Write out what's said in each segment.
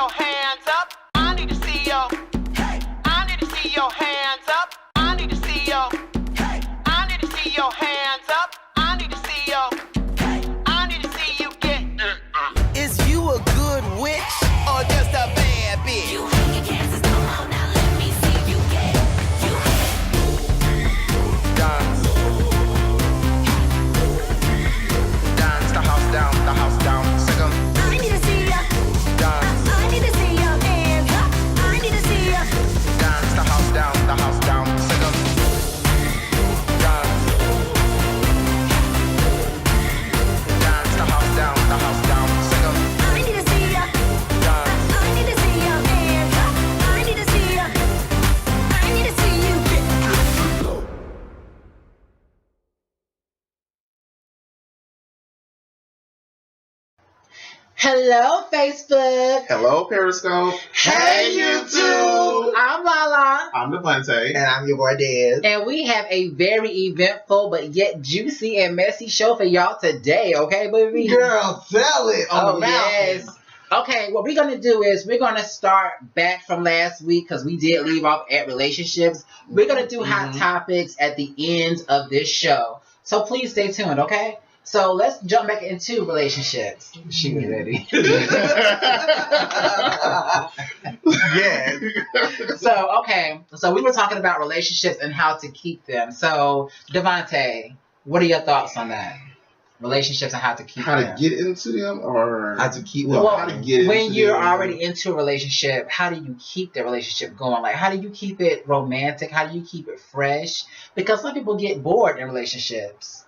your hands up. I need to see your. I need to see your hands up. I need to see your. I need to see your hands up. I need to see your. I need to see you get. Is you a good witch or just a bad bitch? You hang your chances, come on now, let me see you get. You Dance. Dance the house down, the house down. Second. I need to see ya. Dance. I need to see your hands up. I need to see ya. Dance the house down, the house down. Second. Dance. Dance the house down, the house down. Second. I need to see ya. Dance. I need to see your hands up. I need to see ya. I need to see you get. Hello, Facebook. Hello, Periscope. Hey, YouTube. I'm Lala. I'm Devontae. And I'm your boy Dez. And we have a very eventful but yet juicy and messy show for y'all today, okay, baby? Girl, tell it on Oh, the mountain. yes. Okay, what we're going to do is we're going to start back from last week because we did leave off at relationships. We're going to do hot topics at the end of this show. So please stay tuned, okay? So let's jump back into relationships. She was ready. Yes. So, okay. So we were talking about relationships and how to keep them. So, Devontae, what are your thoughts on that? Relationships and how to keep How them. to get into them, or How to keep well, Well, how to get when into you're them. already into a relationship, how do you keep the relationship going? Like, how do you keep it romantic? How do you keep it fresh? Because some people get bored in relationships.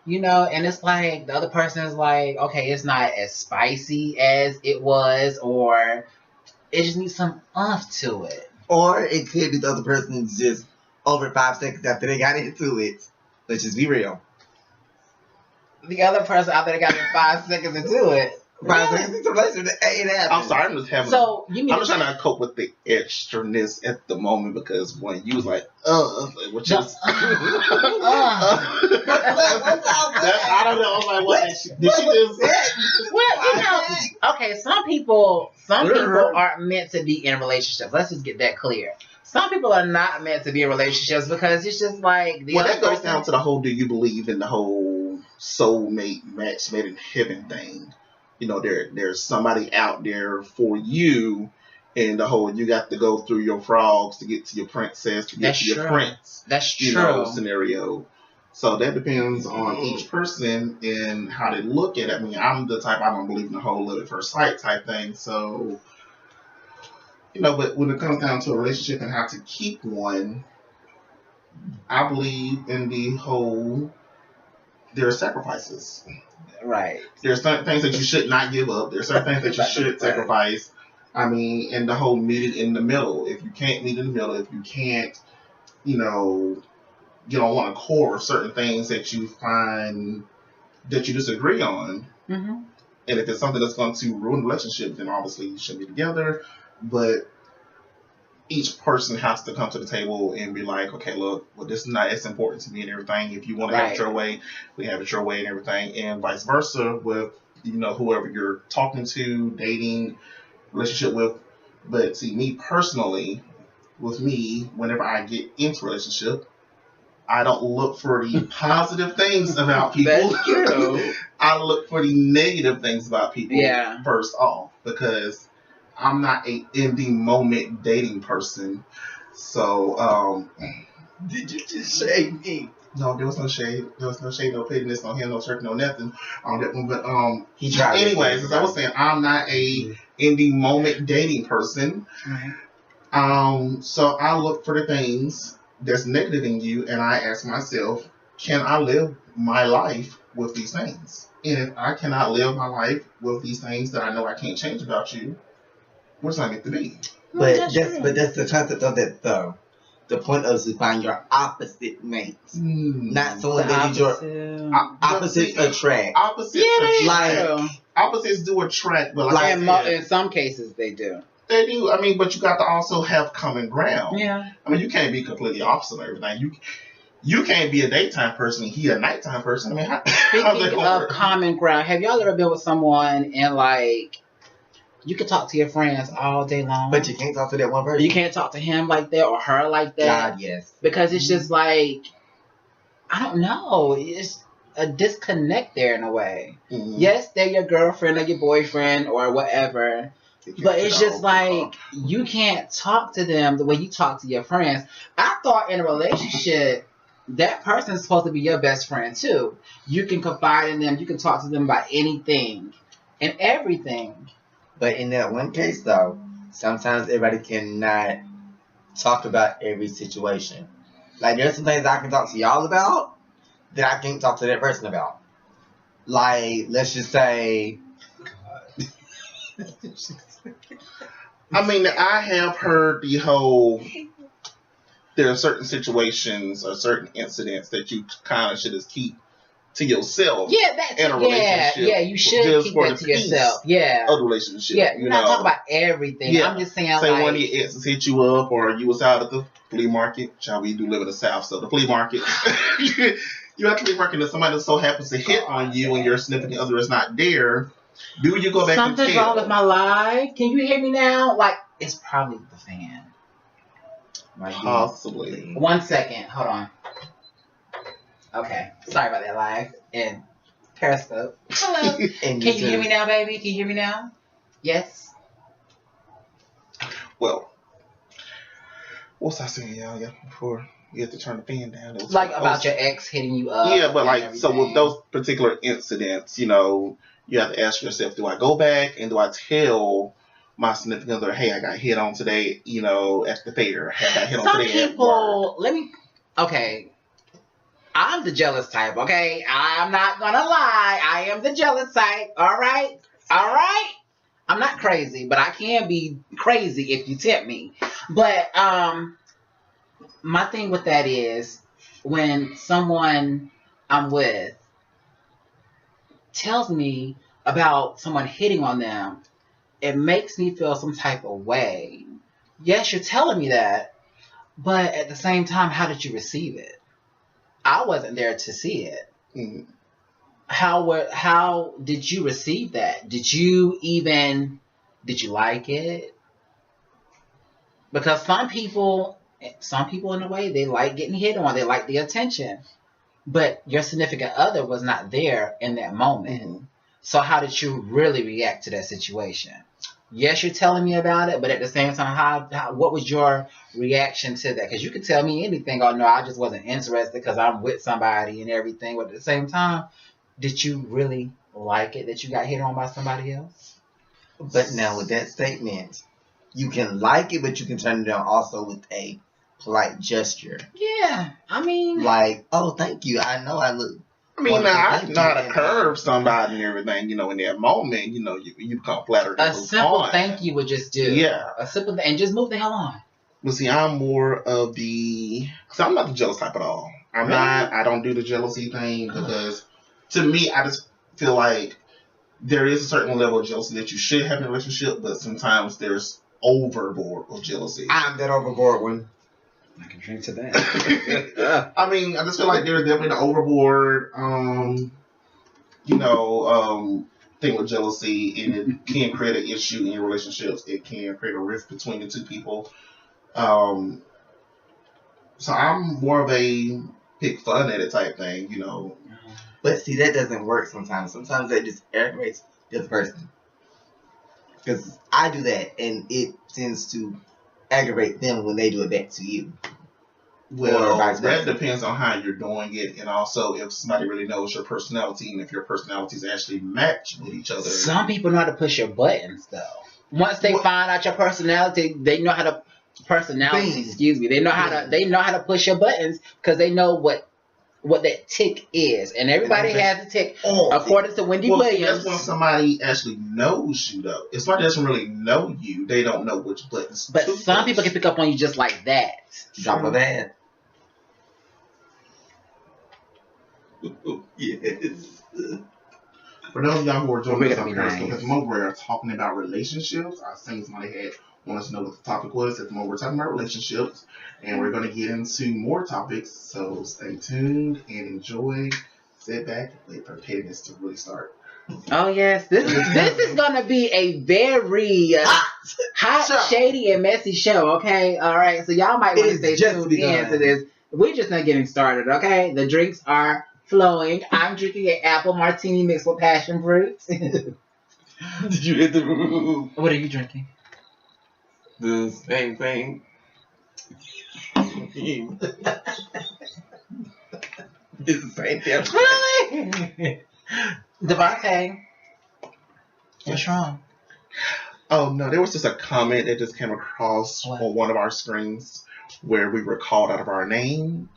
You know, and it's like the other person is like, okay, it's not as spicy as it was, or it just needs some oomph to it. Or it could be the other person is just over 5 seconds after they got into it. Let's just be real. The other person out there got in 5 seconds into it. 5 seconds into a relationship, it happens. I'm sorry, I'm just having. So you mean I'm just trying to cope with the extraness at the moment because when you was like, which is, Uh. I don't know. I'm like, what? Did she just? Well, you know, okay, some people aren't meant to be in relationships. Let's just get that clear. Some people are not meant to be in relationships because it's just like the Well, other that goes person. down to the whole. Do you believe in the whole soulmate match made in heaven thing? You know, there's somebody out there for you, and the whole you got to go through your frogs to get to your princess to get That's to your true. prince. That's true. You know, scenario. So that depends on each person and how they look at it. I mean, I'm the type I don't believe in the whole love at first sight type thing. So, you know, but when it comes down to a relationship and how to keep one, I believe in the whole. There are sacrifices. Right. There's certain things that you should not give up. There's certain things that you should sacrifice. I mean, and the whole meeting in the middle. If you can't meet in the middle, if you can't, you know, get on one accord, certain things that you find that you disagree on, Mm-hmm. and if it's something that's going to ruin the relationship, then obviously you should be together. But each person has to come to the table and be like, okay, look, well, this is not as important to me and everything. If you want to have it your way, we have it your way and everything, and vice versa with, you know, whoever you're talking to, dating, relationship with. But see, me personally, with me, whenever I get into a relationship, I don't look for the positive things about people. That's true. I look for the negative things about people Yeah. first off, because I'm not a in the moment dating person. So, Did you just shade me? no, there was no shade. There was no shade, no pettiness, no hand, no turkey, no nothing on that one. But He tried it. anyways, as I was saying, I'm not a in the moment dating person. Right. So I look for the things that's negative in you, and I ask myself, can I live my life with these things? And if I cannot live my life with these things that I know I can't change about you, what's I meant to be? But That's that's true. but that's the concept of that though. The point of to find your opposite mate, not someone that is your opposite attract. Opposites Yeah, attract. true. Opposites do attract, but like In I said, in some cases, they do. they do. I mean, but you got to also have common ground. Yeah. I mean, you can't be completely opposite of everything. You can't be a daytime person and he a nighttime person. I mean, how's that Speaking gonna of work? common ground, have y'all ever been with someone and like You can talk to your friends all day long. But you can't talk to that one person. You can't talk to him like that or her like that. God, yes. Because it's just like, I don't know. It's a disconnect there in a way. Mhm. Yes, they're your girlfriend or your boyfriend or whatever. But it's just like, you can't talk to them the way you talk to your friends. I thought in a relationship, that person's supposed to be your best friend too. You can confide in them. You can talk to them about anything and everything. But in that one case, though, sometimes everybody cannot talk about every situation. Like, there's some things I can talk to y'all about that I can't talk to that person about. Like, let's just say... I mean, I have heard the whole. There are certain situations or certain incidents that you kind of should just keep to yourself. Yeah, that's in a relationship. Yeah, you should just keep for that the to yourself. Yeah. Of the relationship. Yeah, you're not talking about everything. Yeah. I'm just saying, Say like, one of your exes hit you up, or you was out at the flea market. Child, we do live in the South, so the flea market. You at the flea market and somebody so happens to hit on you and your significant other is not there. Do you go back something's and tell? wrong with my life? Can you hear me now? Like, it's probably the fan. Possibly. 1 second. Hold on. Okay. Sorry about that, live and Periscope. Hello. And Can you hear me now, baby? Can you hear me now? Yes. Well, what's I saying, y'all? Yeah, before you have to turn the fan down. Like about your ex hitting you up. Yeah, but and like, so everything. with those particular incidents, you know, you have to ask yourself, do I go back and do I tell my significant other, hey, I got hit on today, you know, at the fair. I got hit on Some today people, okay. I'm the jealous type, okay? I'm not gonna lie. I am the jealous type, all right? All right? I'm not crazy, but I can be crazy if you tempt me. But my thing with that is when someone I'm with tells me about someone hitting on them, it makes me feel some type of way. Yes, you're telling me that, but at the same time, how did you receive it? I wasn't there to see it. Mm-hmm. How did you receive that? Did you like it? Because some people in a way, they like getting hit on. They like the attention. But your significant other was not there in that moment. Mm-hmm. So how did you really react to that situation? Yes, you're telling me about it, but at the same time, what was your reaction to that? Because you could tell me anything. Oh, no, I just wasn't interested because I'm with somebody and everything. But at the same time, did you really like it that you got hit on by somebody else? But now with that statement, you can like it, but you can turn it down also with a polite gesture. Yeah, I mean... Like, oh, thank you. I know I look... I mean, wonderful. now, I Thank know how you. to curve somebody and everything, you know, in that moment, you know, you become flattered. A simple thank you would just do. Yeah. A simple and just move the hell on. But see, I'm more of the... Because I'm not the jealous type at all. I'm Really? not. I don't do the jealousy thing because, to me, I just feel like there is a certain level of jealousy that you should have in a relationship, but sometimes there's overboard of jealousy. I'm that overboard one. I can drink to that. I mean, I just feel like there's definitely the overboard, thing with jealousy, and it can create an issue in your relationships. It can create a rift between the two people. So I'm more of a pick fun at it type thing, you know. But see, that doesn't work sometimes. Sometimes that just aggravates the other person. Because I do that, and it tends to aggravate them when they do it back to you. Well, Or vice that versa. depends on how you're doing it, and also if somebody really knows your personality, and if your personalities actually match with each other. Some people know how to push your buttons, though. Once they find out your personality, they know how to They know how to push your buttons because they know what that tick is, and everybody has a tick. According to Wendy Williams, that's when somebody actually knows you, though. If somebody doesn't really know you, they don't know which buttons. but to some push. people can pick up on you just like that. Drop of that. Yes. For those of y'all who are joining We're us gonna on be Periscope, nice. at the moment we're talking about relationships. I seen somebody had wanted us to know what the topic was. At the moment we're talking about relationships, and we're going to get into more topics. So stay tuned and enjoy. Sit back and wait for pettiness to really start. Oh yes, this is gonna be a very hot, show. shady, and messy show. Okay, all right. So y'all might want to It's stay just tuned begun. in to this. We're just not getting started. Okay, the drinks are flowing. I'm drinking an apple martini mixed with passion fruit. Did you hit the room? What are you drinking? The same thing. It's the same thing. Really? Devontae, what's wrong? Oh no, there was just a comment that just came across What? on one of our screens where we were called out of our name.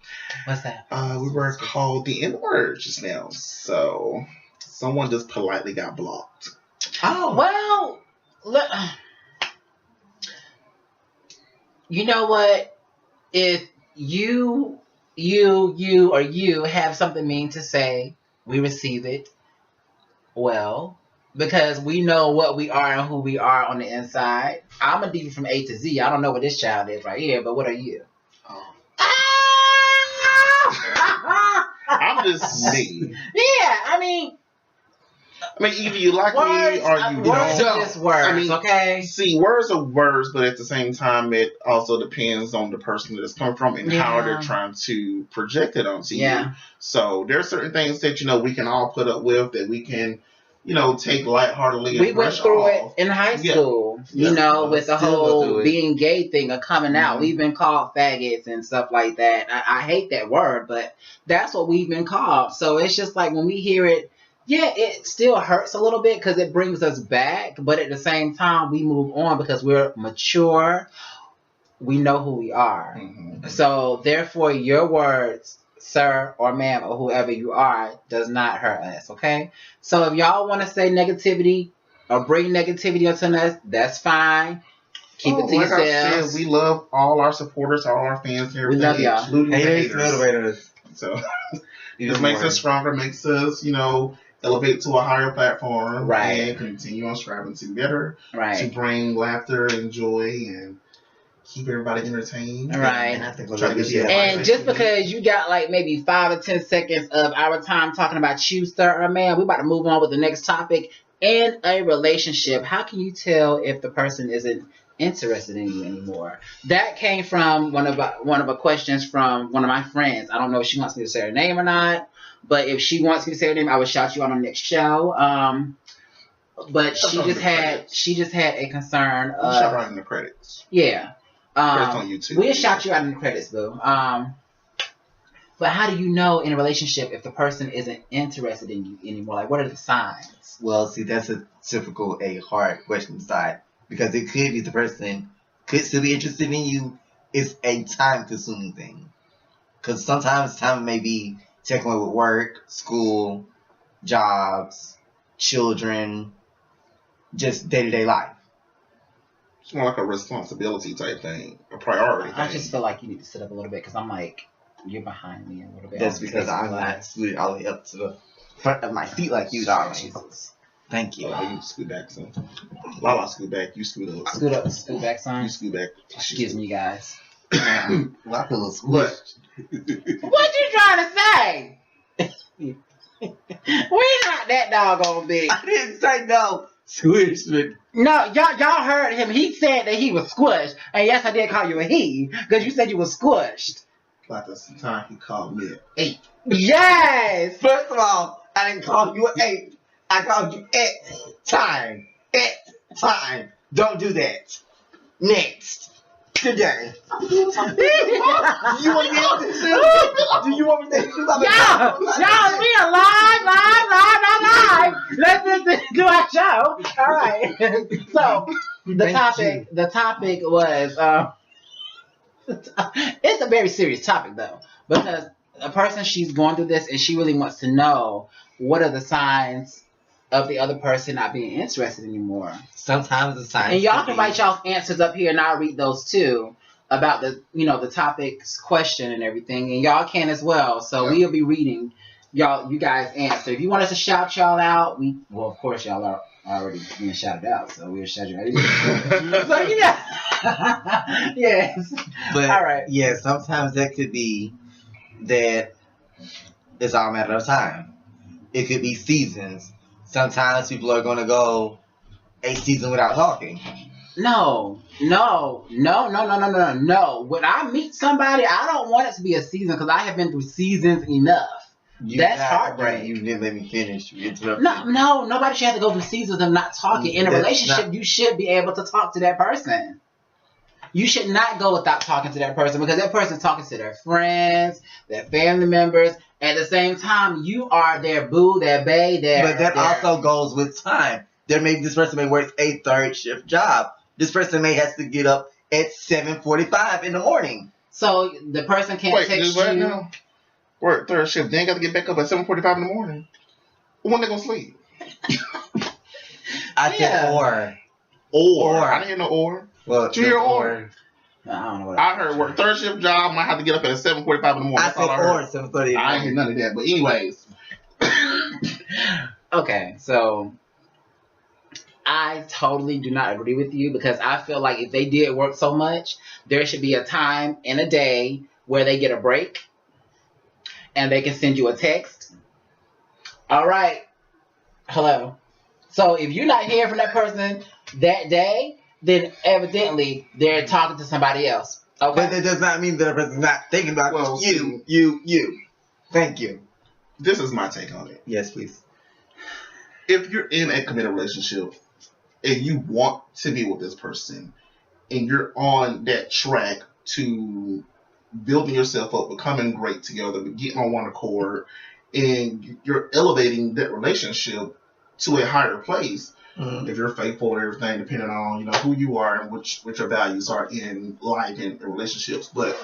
What's that? We were called the N-word just now. So someone just politely got blocked. Oh well, look. You know what? If you have something mean to say, we receive it well because we know what we are and who we are on the inside. I'm a diva from A to Z. I don't know what this child is right here, but what are you? I'm just me. Yeah, I mean, either you like words, me or you words don't. are just words. I mean, okay. See, words are words, but at the same time, it also depends on the person that it's coming from and how Yeah. they're trying to project it onto you. Yeah. So there are certain things that we can all put up with that we can, take lightheartedly. And We went brush through off. it in high Yeah. school, Yeah. you know, with the Still go whole through it. being gay thing of coming out. Mhm. We've been called faggots and stuff like that. I hate that word, but that's what we've been called. So it's just like when we hear it, yeah, it still hurts a little bit because it brings us back. But at the same time, we move on because we're mature. We know who we are. Mhm. So therefore, your words, sir or ma'am or whoever you are, does not hurt us, okay? So if y'all want to say negativity or bring negativity onto us, that's fine. Keep it to like I yourselves. said, we love all our supporters, all our fans, and everything, love y'all. including the Haters haters. motivate us. So it Even makes more. us stronger, makes us, elevate to a higher platform, Right. and continue on striving to better, to Right. bring laughter and joy and keep everybody entertained. Right. And I think we're Try to gonna get be you at that And just because you got like maybe 5 or 10 seconds of our time talking about you, sir or ma'am, we're about to move on with the next topic. In a relationship, how can you tell if the person isn't interested in you anymore? That came from one of the questions from one of my friends. I don't know if she wants me to say her name or not, but if she wants me to say her name, I will shout you out on the next show. But Shout out in the credits. she just had a concern. You shout out in the credits. Yeah. Credits on YouTube. We'll shout you out in the credits, boo. But how do you know in a relationship if the person isn't interested in you anymore? Like, what are the signs? Well, see, that's a typical hard question side because it could be the person could still be interested in you. It's a time-consuming thing because sometimes time may be taken away with work, school, jobs, children, just day-to-day life. It's more like a responsibility type thing, a priority thing. I just feel like you need to sit up a little bit because I'm like, you're behind me a little bit. That's because I'm not scooted all the way up to the front of my feet like you, darling. Jesus. Thank you. Oh, you scoot back, son. Lala scoot back, you scoot up. Scoot up, scoot back, son. You scoot back. Excuse me, guys. Well, I feel a little But squished. What you trying to say? We're not that doggone big. I didn't say no. Squished, but No, y'all heard him. He said that he was squished. And yes, I did call you a he because you said you was squished. like the time he called me an 8. Yes. first of all, I didn't call you an 8. I called you at time. At time. Don't do that. Next. Today. Do you want to get into this? Do you want me to get into Y'all, we are live. Let's do our show. All right. So the topic was it's a very serious topic though, because a person, she's going through this and she really wants to know what are the signs of the other person not being interested anymore. Sometimes the signs. And y'all can write y'all's answers up here and I'll read those too about the topic's question and everything. And y'all can as well. So Yeah. we'll be reading you guys answer. If you want us to shout y'all out, of course y'all are already being shouted out, so we'll shout you out. So yeah. Yes. But All right. yeah, sometimes that could be that it's all a matter of time. It could be seasons. sometimes people are gonna go a season without talking. No. When I meet somebody, I don't want it to be a season because I have been through seasons enough. That's heartbreak. You didn't let me finish. You interrupted. No, nobody should have to go through seasons of not talking. In a relationship, you should be able to talk to that person. You should not go without talking to that person because that person's talking to their friends, their family members. At the same time, you are their boo, their bae, But that also goes with time. This person may work a third shift job. This person may have to get up at 7:45 in the morning. So the person can't text you. Now? Work third shift. They ain't got to get back up at 7:45 in the morning. When they gonna sleep? I said or. I didn't hear no or. Well, Did you hear or? I don't know what I heard work third shift job. Might have to get up at 7:45 in the morning. I That's all said I heard. or 7:30. I ain't hear none of that. But anyways. Okay, so I totally do not agree with you because I feel like if they did work so much, there should be a time in a day where they get a break and they can send you a text. All right, hello. So if you're not hearing from that person that day, then evidently they're talking to somebody else. Okay. But that does not mean that a person's not thinking about you. Thank you. This is my take on it. Yes, please. If you're in a committed relationship and you want to be with this person and you're on that track to building yourself up, becoming great together, getting on one accord, and you're elevating that relationship to a higher place, if you're faithful and everything, depending on who you are and what your values are in life and in relationships. But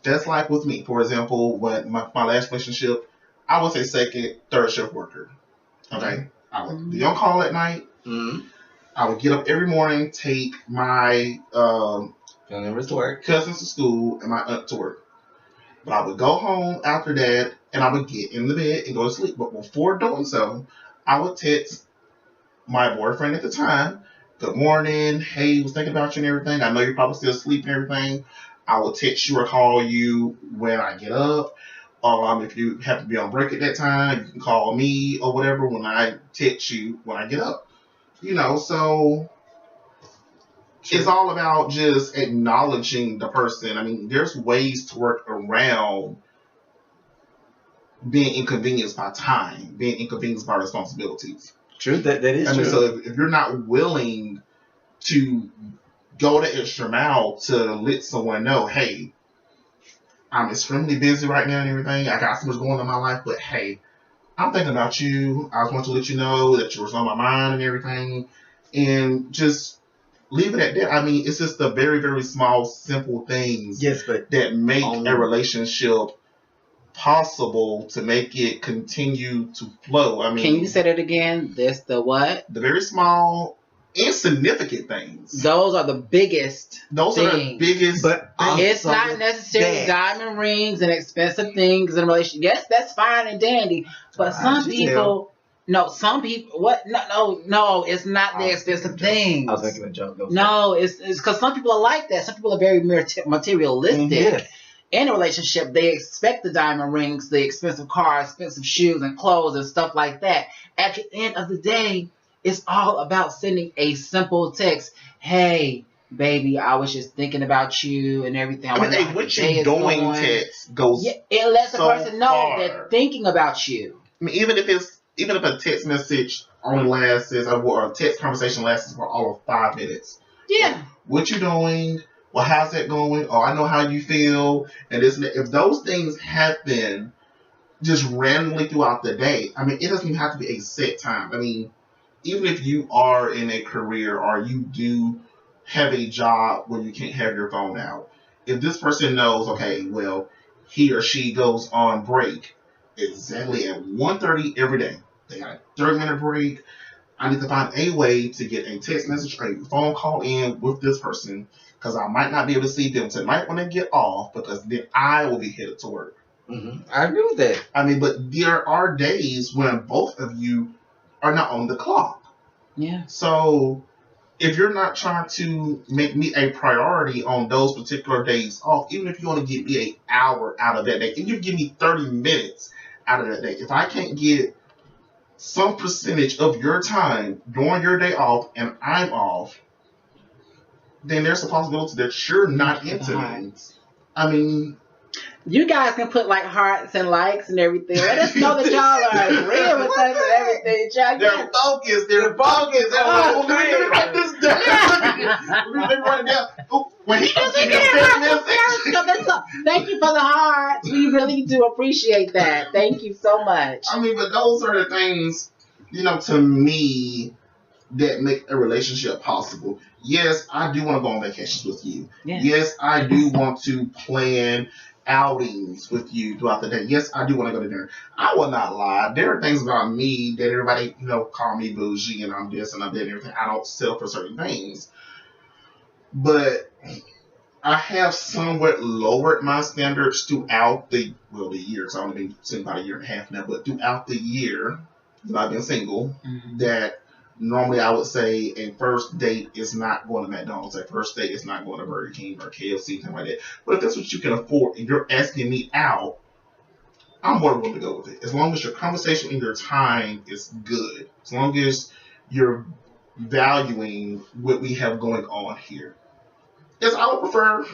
that's like with me. For example, when my last relationship, I was a second, third shift worker. Okay, I would be on call at night. I would get up every morning, take my members to work, cousins to school, and my aunt to work. But I would go home after that, and I would get in the bed and go to sleep. But before doing so, I would text my boyfriend at the time, "Good morning. Hey, was thinking about you and everything. I know you're probably still asleep and everything. I will text you or call you when I get up. If you have to be on break at that time, you can call me or whatever when I text you when I get up." So it's all about just acknowledging the person. I mean, there's ways to work around being inconvenienced by time, being inconvenienced by responsibilities. True, that is true. So if you're not willing to go the extra mile to let someone know, hey, I'm extremely busy right now and everything. I got so much going on in my life, but hey, I'm thinking about you. I just want to let you know that you were on my mind and everything. And just leave it at that. I mean, it's just the very, very small, simple things that make a relationship possible to make it continue to flow. I mean, can you say that again? This the what? The very small, insignificant things. Those are the biggest. Those are the biggest. But it's not necessarily diamond rings and expensive things in a relationship. Yes, that's fine and dandy. But some people, what? No, it's not the expensive things. I was making a joke. No, it's because some people are like that. Some people are very materialistic. Yes. In a relationship, they expect the diamond rings, the expensive cars, expensive shoes and clothes and stuff like that. At the end of the day, it's all about sending a simple text. Hey, baby, I was just thinking about you and everything. What you doing text goes. Yeah, it lets the person know far. they're thinking about you. I mean, even if a text message only lasts, or a text conversation lasts for all of 5 minutes. Yeah. What you doing? Well, how's that going? Oh, I know how you feel. And if those things happen just randomly throughout the day, I mean, it doesn't even have to be a set time. I mean, even if you are in a career or you do have a job where you can't have your phone out, if this person knows, okay, well, he or she goes on break exactly at 1:30 every day. They got a 30-minute break. I need to find a way to get a text message or a phone call in with this person because I might not be able to see them tonight when they get off because then I will be headed to work. I agree with that. I mean, but there are days when both of you are not on the clock. Yeah. So if you're not trying to make me a priority on those particular days off, even if you want to give me an hour out of that day, if you give me 30 minutes out of that day, if I can't get some percentage of your time during your day off and I'm off, then there's a possibility that you're not into me. I mean, you guys can put like hearts and likes and everything. Let us know that y'all are agreeing with us and everything. Y'all they're focused. They're focused. They're like, oh, let me write this down. Let me write it down. Oh, when he comes in, thank you for the hearts. We really do appreciate that. Thank you so much. I mean, but those are the things, to me, that make a relationship possible. Yes, I do want to go on vacations with you. Yes, I do want to plan outings with you throughout the day. Yes, I do want to go to dinner. I will not lie. There are things about me that everybody, call me bougie and I'm this and I'm that and everything. I don't sell for certain things. But I have somewhat lowered my standards throughout the year. So I've only been single about a year and a half now, but throughout the year that I've been single, that normally I would say a first date is not going to McDonald's. A first date is not going to Burger King or KFC, something like that. But if that's what you can afford and you're asking me out, I'm more willing to go with it. As long as your conversation and your time is good. As long as you're valuing what we have going on here. Yes, I would prefer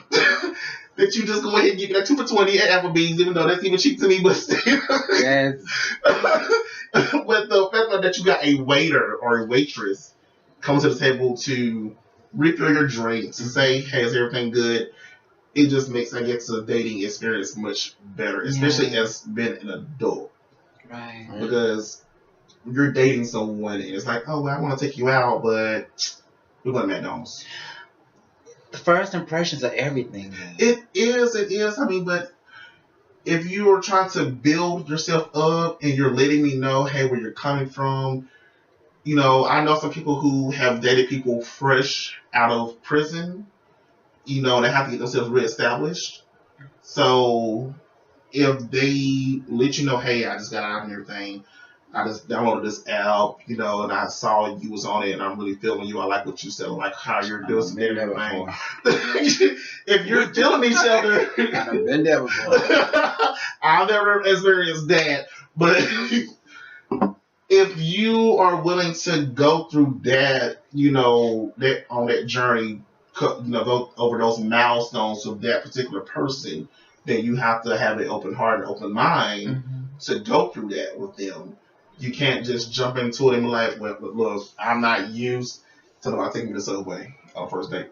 that you just go ahead and give me that 2 for $20 at Applebee's, even though that's even cheap to me, but still. Yes. With the fact that you got a waiter or a waitress come to the table to refill your drinks and say, hey, is everything good? It just makes, I guess, the dating experience much better, especially as being an adult. Right. Because you're dating someone and it's like, oh, well, I want to take you out, but we're going to McDonald's. The first impressions are everything. It is. I mean, but if you are trying to build yourself up and you're letting me know, hey, where you're coming from, I know some people who have dated people fresh out of prison, they have to get themselves reestablished. So if they let you know, hey, I just got out and everything, I just downloaded this app, and I saw you was on it, and I'm really feeling you. I like what you said, I like how you're doing and everything. If you're feeling each other, I've been there before. I've never experienced that, but if you are willing to go through that, that on that journey, go over those milestones of that particular person, then you have to have an open heart and open mind to go through that with them. You can't just jump into it and be like, well, look, I'm not used to nobody taking me the subway on first date.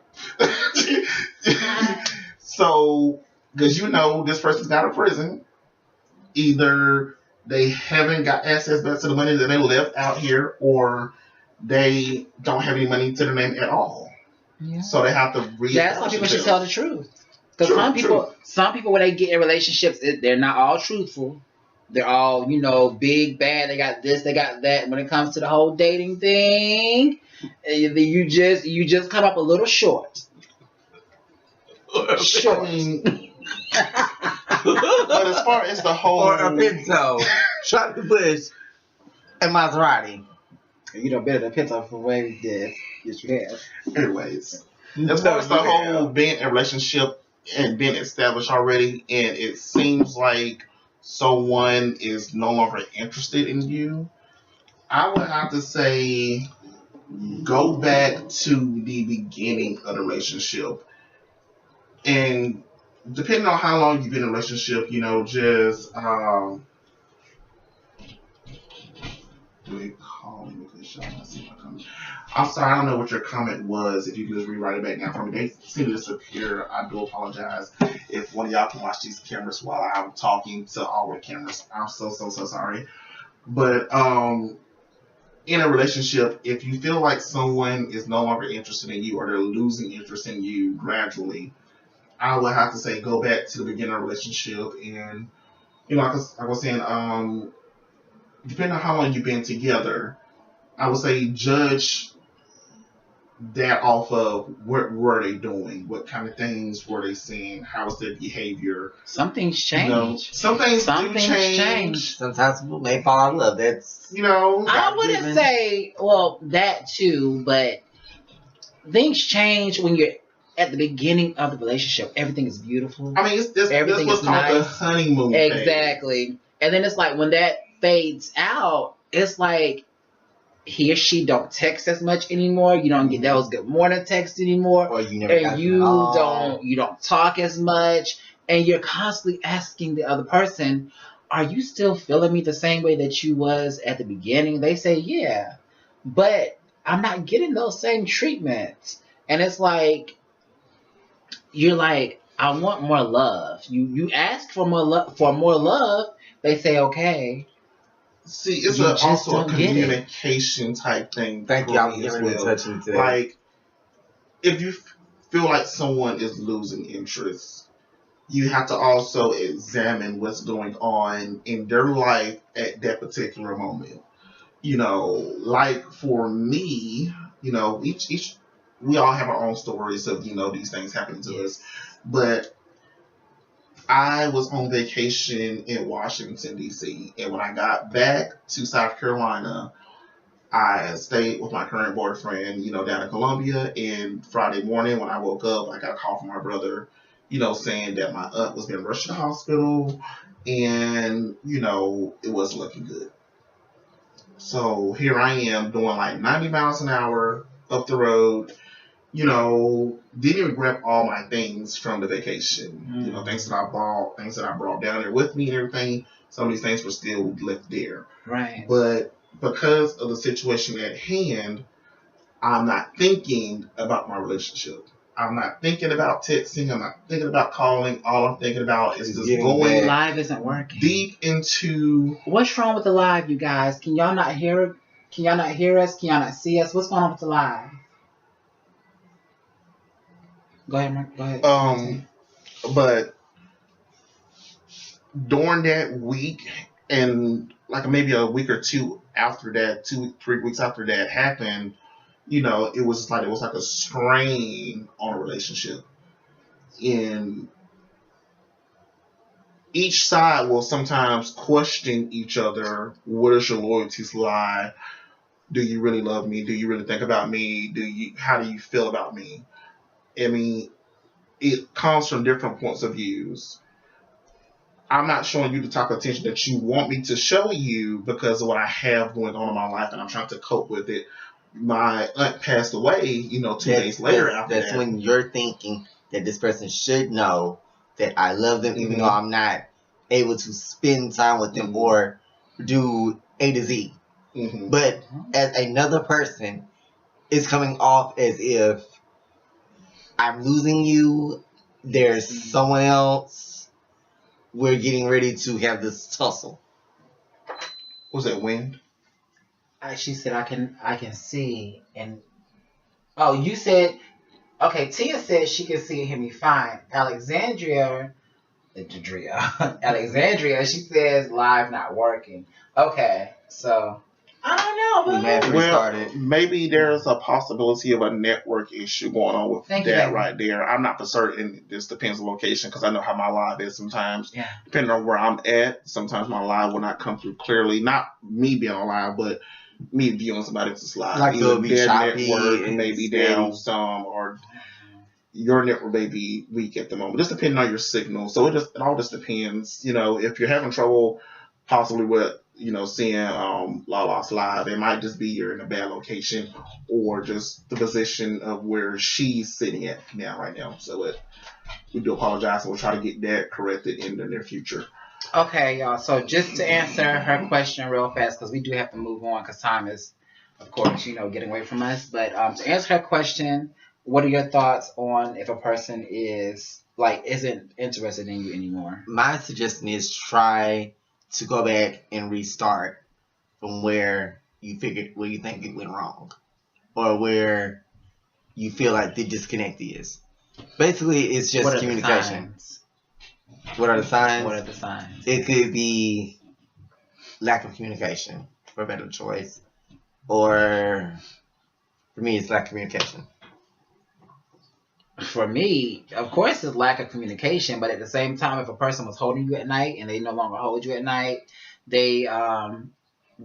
So, because this person's got a prison, either they haven't got access back to the money that they left out here, or they don't have any money to their name at all. Yeah. So they have to that's why people should tell the truth. Because some people when they get in relationships, they're not all truthful. They're all, big, bad. They got this, they got that. When it comes to the whole dating thing, you just come up a little short. Short. But as far as the whole... Or a Pinto. Try to push a Maserati. Better than Pinto for way yes you have. Anyways, as far as the whole being in a relationship and being established already, and it seems like someone is no longer interested in you, I would have to say go back to the beginning of the relationship. And depending on how long you've been in a relationship, just do they call me? I'm sorry, I don't know what your comment was. If you could just rewrite it back down for me. They seem to disappear. I do apologize if one of y'all can watch these cameras while I'm talking to all the cameras. I'm so sorry. But in a relationship, if you feel like someone is no longer interested in you or they're losing interest in you gradually, I would have to say go back to the beginning of the relationship. And, like I was saying, depending on how long you've been together, I would say judge that off of what were they doing, what kind of things were they saying, how was their behavior. Some things change. Some things do change. Sometimes people may fall in love. That's I wouldn't say that too, but things change when you're at the beginning of the relationship. Everything is beautiful. I mean, everything is called the honeymoon phase. Exactly. And then it's like when that fades out, it's like he or she don't text as much anymore. You don't get those good morning texts anymore, Or you never got and them at all. you don't talk as much, and you're constantly asking the other person, "Are you still feeling me the same way that you was at the beginning?" They say, "Yeah," but I'm not getting those same treatments, and it's like you're like, "I want more love." You ask for more love. They say, "Okay." See, it's You just also a don't get it. communication type thing Thank for you. I was me as getting ready to well. touch you today. Like, if you feel like someone is losing interest, you have to also examine what's going on in their life at that particular moment. Like for me, each we all have our own stories of these things happening to us, but I was on vacation in Washington D.C. and when I got back to South Carolina, I stayed with my current boyfriend, down in Columbia. And Friday morning when I woke up, I got a call from my brother, saying that my aunt was being rushed to the hospital, and it wasn't looking good. So here I am doing like 90 miles an hour up the road. Didn't even grab all my things from the vacation. Things that I brought down there with me and everything. Some of these things were still left there. Right. But because of the situation at hand, I'm not thinking about my relationship. I'm not thinking about texting. I'm not thinking about calling. All I'm thinking about is just going Live isn't working. deep into. What's wrong with the live, you guys? Can y'all not hear? Can y'all not hear us? Can y'all not see us? What's going on with the live? Go ahead, Mark. Go ahead. But during that week, and like maybe a week or two after that, 2-3 weeks after that happened, it was like a strain on a relationship, and each side will sometimes question each other. Where does your loyalties lie? Do you really love me? Do you really think about me? How do you feel about me? I mean, it comes from different points of views. I'm not showing you the type of attention that you want me to show you because of what I have going on in my life, and I'm trying to cope with it. My aunt passed away, 2 days later after that's that. when you're thinking that this person should know that I love them, even though I'm not able to spend time with them or do A to Z. But as another person, it's coming off as if I'm losing you. There's someone else. We're getting ready to have this tussle. Was that wind? She said, "I can see." And you said, okay. Tia said she can see and hear me fine. Alexandria, she says live not working. Okay, so I don't know. We may have to restart it. Maybe there's a possibility of a network issue going on with that right there. I'm not for certain. This depends on location because I know how my live is sometimes. Yeah. Depending on where I'm at, sometimes my live will not come through clearly. Not me being on live, but me viewing somebody else's live. Like either their network may be down some, or your network may be weak at the moment. Just depending on your signal. So it all just depends. If you're having trouble possibly with seeing Lala's live, it might just be you're in a bad location or just the position of where she's sitting at right now. So we do apologize, and we'll try to get that corrected in the near future. Okay, y'all. So just to answer her question real fast, because we do have to move on, because time is, of course, getting away from us. But to answer her question, what are your thoughts on if a person isn't interested in you anymore? My suggestion is try to go back and restart from where you think it went wrong, or where you feel like the disconnect is. Basically, it's just communication. What are the signs? What are the signs? It could be lack of communication, for a better choice, or for me, it's lack of communication. For me, of course, it's lack of communication, but at the same time, if a person was holding you at night and they no longer hold you at night, they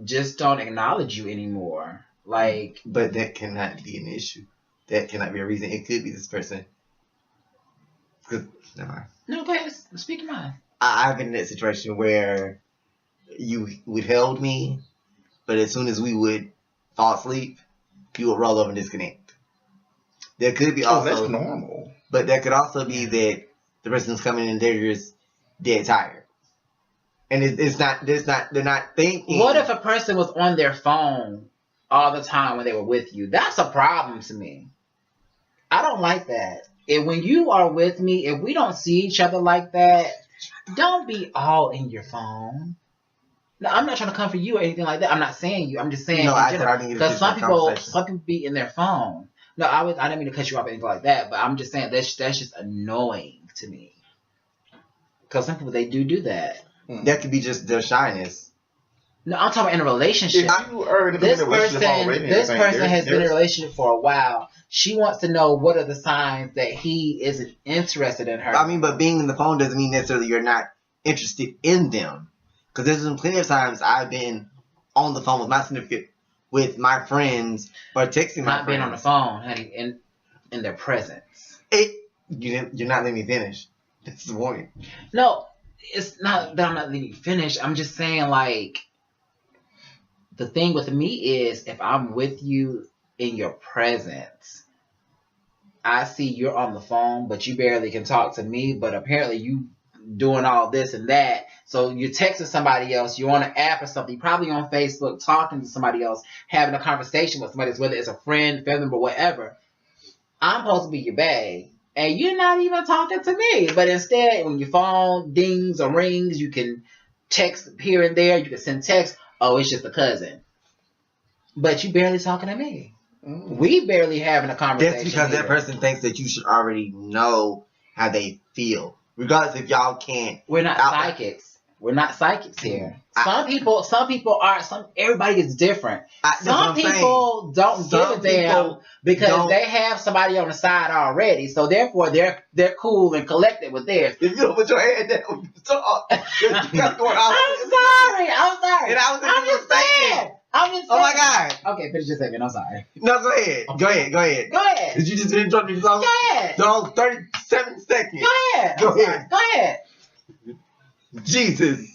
just don't acknowledge you anymore. But that cannot be an issue. That cannot be a reason. It could be this person. No, go ahead. Speak your mind. I've been in that situation where you withheld me, but as soon as we would fall asleep, he would roll over and disconnect. There could be also, that's normal. but there could also be that the person's coming in there just dead tired, and they're not thinking. What if a person was on their phone all the time when they were with you? That's a problem to me. I don't like that. If when you are with me, if we don't see each other like that, don't be all in your phone. No, I'm not trying to come for you or anything like that. I'm not saying you. I'm just saying No, in I said general. I didn't get Because a some conversation. people be in their phone. No, I didn't mean to cut you off or anything like that, but I'm just saying that's just annoying to me. Because some people, they do that. That could be just their shyness. No, I'm talking about in a relationship. If you are in a This relationship already, this I think person has been in a there's- relationship for a while. She wants to know what are the signs that he isn't interested in her. I mean, but being in the phone doesn't mean necessarily you're not interested in them. Because there's been plenty of times I've been on the phone with my significant, with my friends, or texting my not being on the friends. phone, honey, in their presence. You're not letting me finish. That's the point. No, it's not that I'm not letting you finish. I'm just saying, like, the thing with me is if I'm with you in your presence, I see you're on the phone, but you barely can talk to me, but apparently you doing all this and that. So you're texting somebody else, you're on an app or something, you're probably on Facebook talking to somebody else, having a conversation with somebody else, whether it's a friend, family member, whatever. I'm supposed to be your bae, and you're not even talking to me. But instead, when your phone dings or rings, you can text here and there, you can send text, oh, it's just a cousin. But you barely talking to me. We barely having a conversation. That's because that person thinks that you should already know how they feel. Regardless if y'all can't. We're not psychics. We're not psychics here. Some people are. Everybody is different. Some people don't give a damn because they have somebody on the side already. So therefore, they're cool and collected with theirs. If you don't put your head down, talk. I'm sorry. And I'm just saying. Oh my God. Okay, finish your statement. I'm sorry. No, go ahead. Go ahead. Did you just interrupt me? Go ahead. So 37 seconds. Go ahead. Go I'm sorry. ahead. Go ahead. Jesus.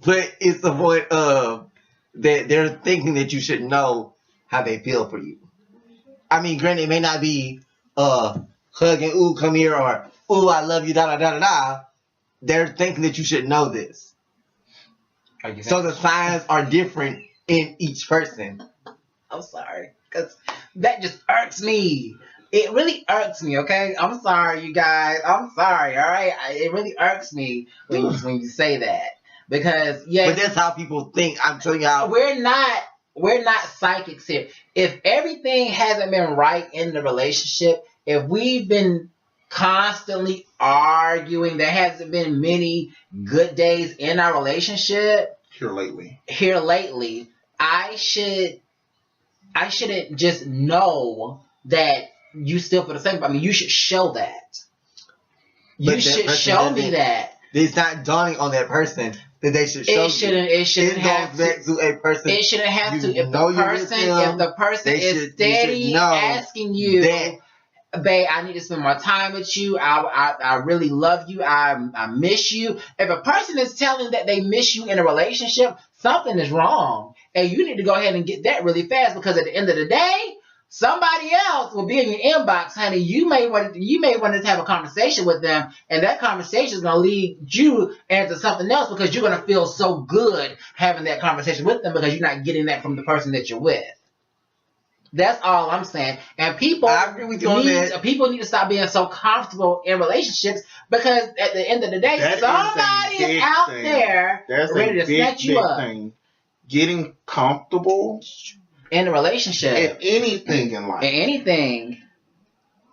But it's the point of that they're thinking that you should know how they feel for you. I mean, granted, it may not be hugging, ooh, come here, or ooh, I love you, da da da da da. They're thinking that you should know this. So the signs are different in each person. I'm sorry, because that just irks me. It really irks me, okay? I'm sorry, you guys. I'm sorry, all right? It really irks me when you say that. Because, yeah. But that's how people think. I'm telling you how. We're not psychics here. If everything hasn't been right in the relationship, if we've been constantly arguing, there hasn't been many good days in our relationship. Here lately, I shouldn't just know that you still feel the same. I mean, you should show that. You should show me that. It's not dawning on that person that they should show It shouldn't have back to a person. It shouldn't have to. If the person is steady asking you, babe, I need to spend more time with you. I really love you. I miss you. If a person is telling that they miss you in a relationship, something is wrong. And you need to go ahead and get that really fast, because at the end of the day, somebody else will be in your inbox, honey. You may want to have a conversation with them, and that conversation is going to lead you into something else, because you're going to feel so good having that conversation with them because you're not getting that from the person that you're with. That's all I'm saying. And people need to stop being so comfortable in relationships, because at the end of the day, somebody is out there ready to set you up. Getting comfortable in a relationship. In anything in life.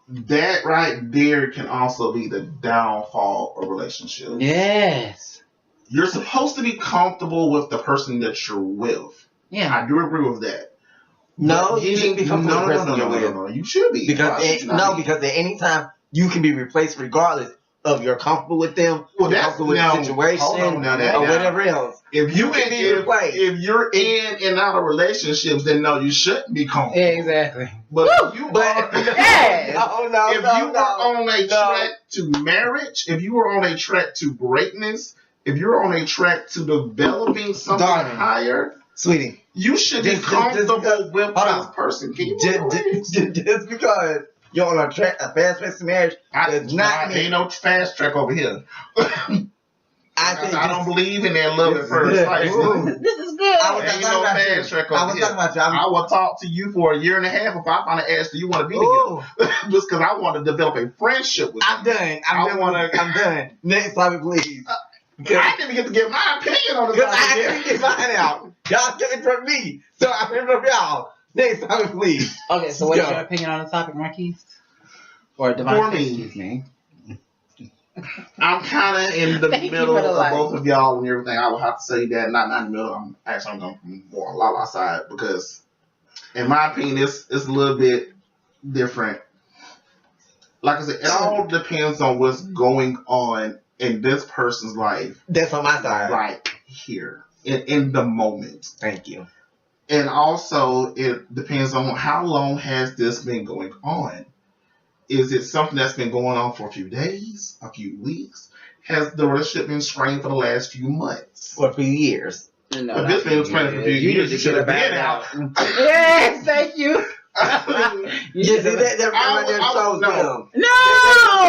That right there can also be the downfall of relationships. Yes. You're supposed to be comfortable with the person that you're with. Yeah. I do agree with that. No, you shouldn't be comfortable with the person you're with. No, you should be. Because at any time you can be replaced regardless of you're comfortable with them, you're comfortable with the situation, or whatever else. If you can be replaced, if you're in and out of relationships, then no, you shouldn't be comfortable. Exactly. But if you are on a track to marriage, if you are on a track to greatness, if you're on a track to developing something higher, sweetie, You should be Just comfortable because- with hold this on. person. Can you move away? Just because you're on a fast-paced marriage does not mean. Ain't no fast track over here. I said I don't just- believe in that love at first sight. This is good. I was Ain't talking no about fast you. track I over was here. talking about you. I will talk to you for a year and a half if I finally ask do you want to be Ooh. together. Just because I want to develop a friendship with I'm you. done. I I'm done. Next topic, please. I didn't even get to give my opinion on the Because I topic couldn't yet. get mine out. Y'all took it from me. So I'm in from y'all. Next topic, please. Okay, so what is Go. your opinion on the topic, Marquise? Or For Devontae, me. excuse me. I'm kind of in the Thank you middle for the of light. both of y'all and everything. I would have to say that not in the middle. I'm going more on Lala's side because, in my opinion, it's a little bit different. Like I said, it all depends on what's going on in this person's life That's on my side. right here in the moment. Thank you. And also, it depends on how long has this been going on. Is it something that's been going on for a few days, a few weeks? Has the relationship been strained for the last few months? For a few years. No, But this man was trying for a few years. You should have been out. Yes, thank you. You see, that right there shows no. them. No,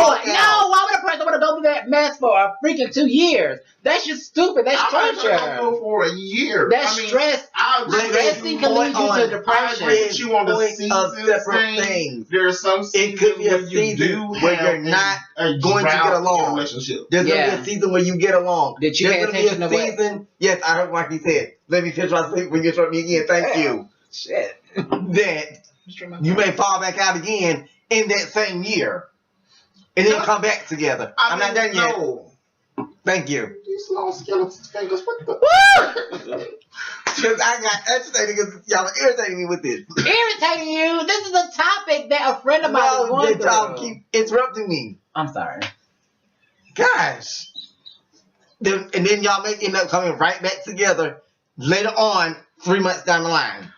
Walk no. out. Why would a person want to go through that mess for a freaking 2 years? That's just stupid. That's I'm not trying to go torture. for a year. That's I mean, stress. I agree Stressing with can you. lead you to depression. I agree with you on the Point of seasons separate thing. things. There are some It could seasons be a where you season do where have you're not a going to drought get in a along. relationship. There's Yeah. gonna be a season where you get along. Did you There's pay gonna be attention a to what- season. Yes, I heard Marky said. Let me finish my sleep when you interrupt me again. Thank you. Shit. That you may fall back out again in that same year, and then come back together. I'm not done yet. No. Thank you. These long skeleton fingers. What the? Because I got agitated because y'all are irritating me with this. Irritating you. This is a topic that a friend of mine is No, going that y'all through. keep interrupting me. I'm sorry. Gosh. And then y'all may end up coming right back together later on, 3 months down the line.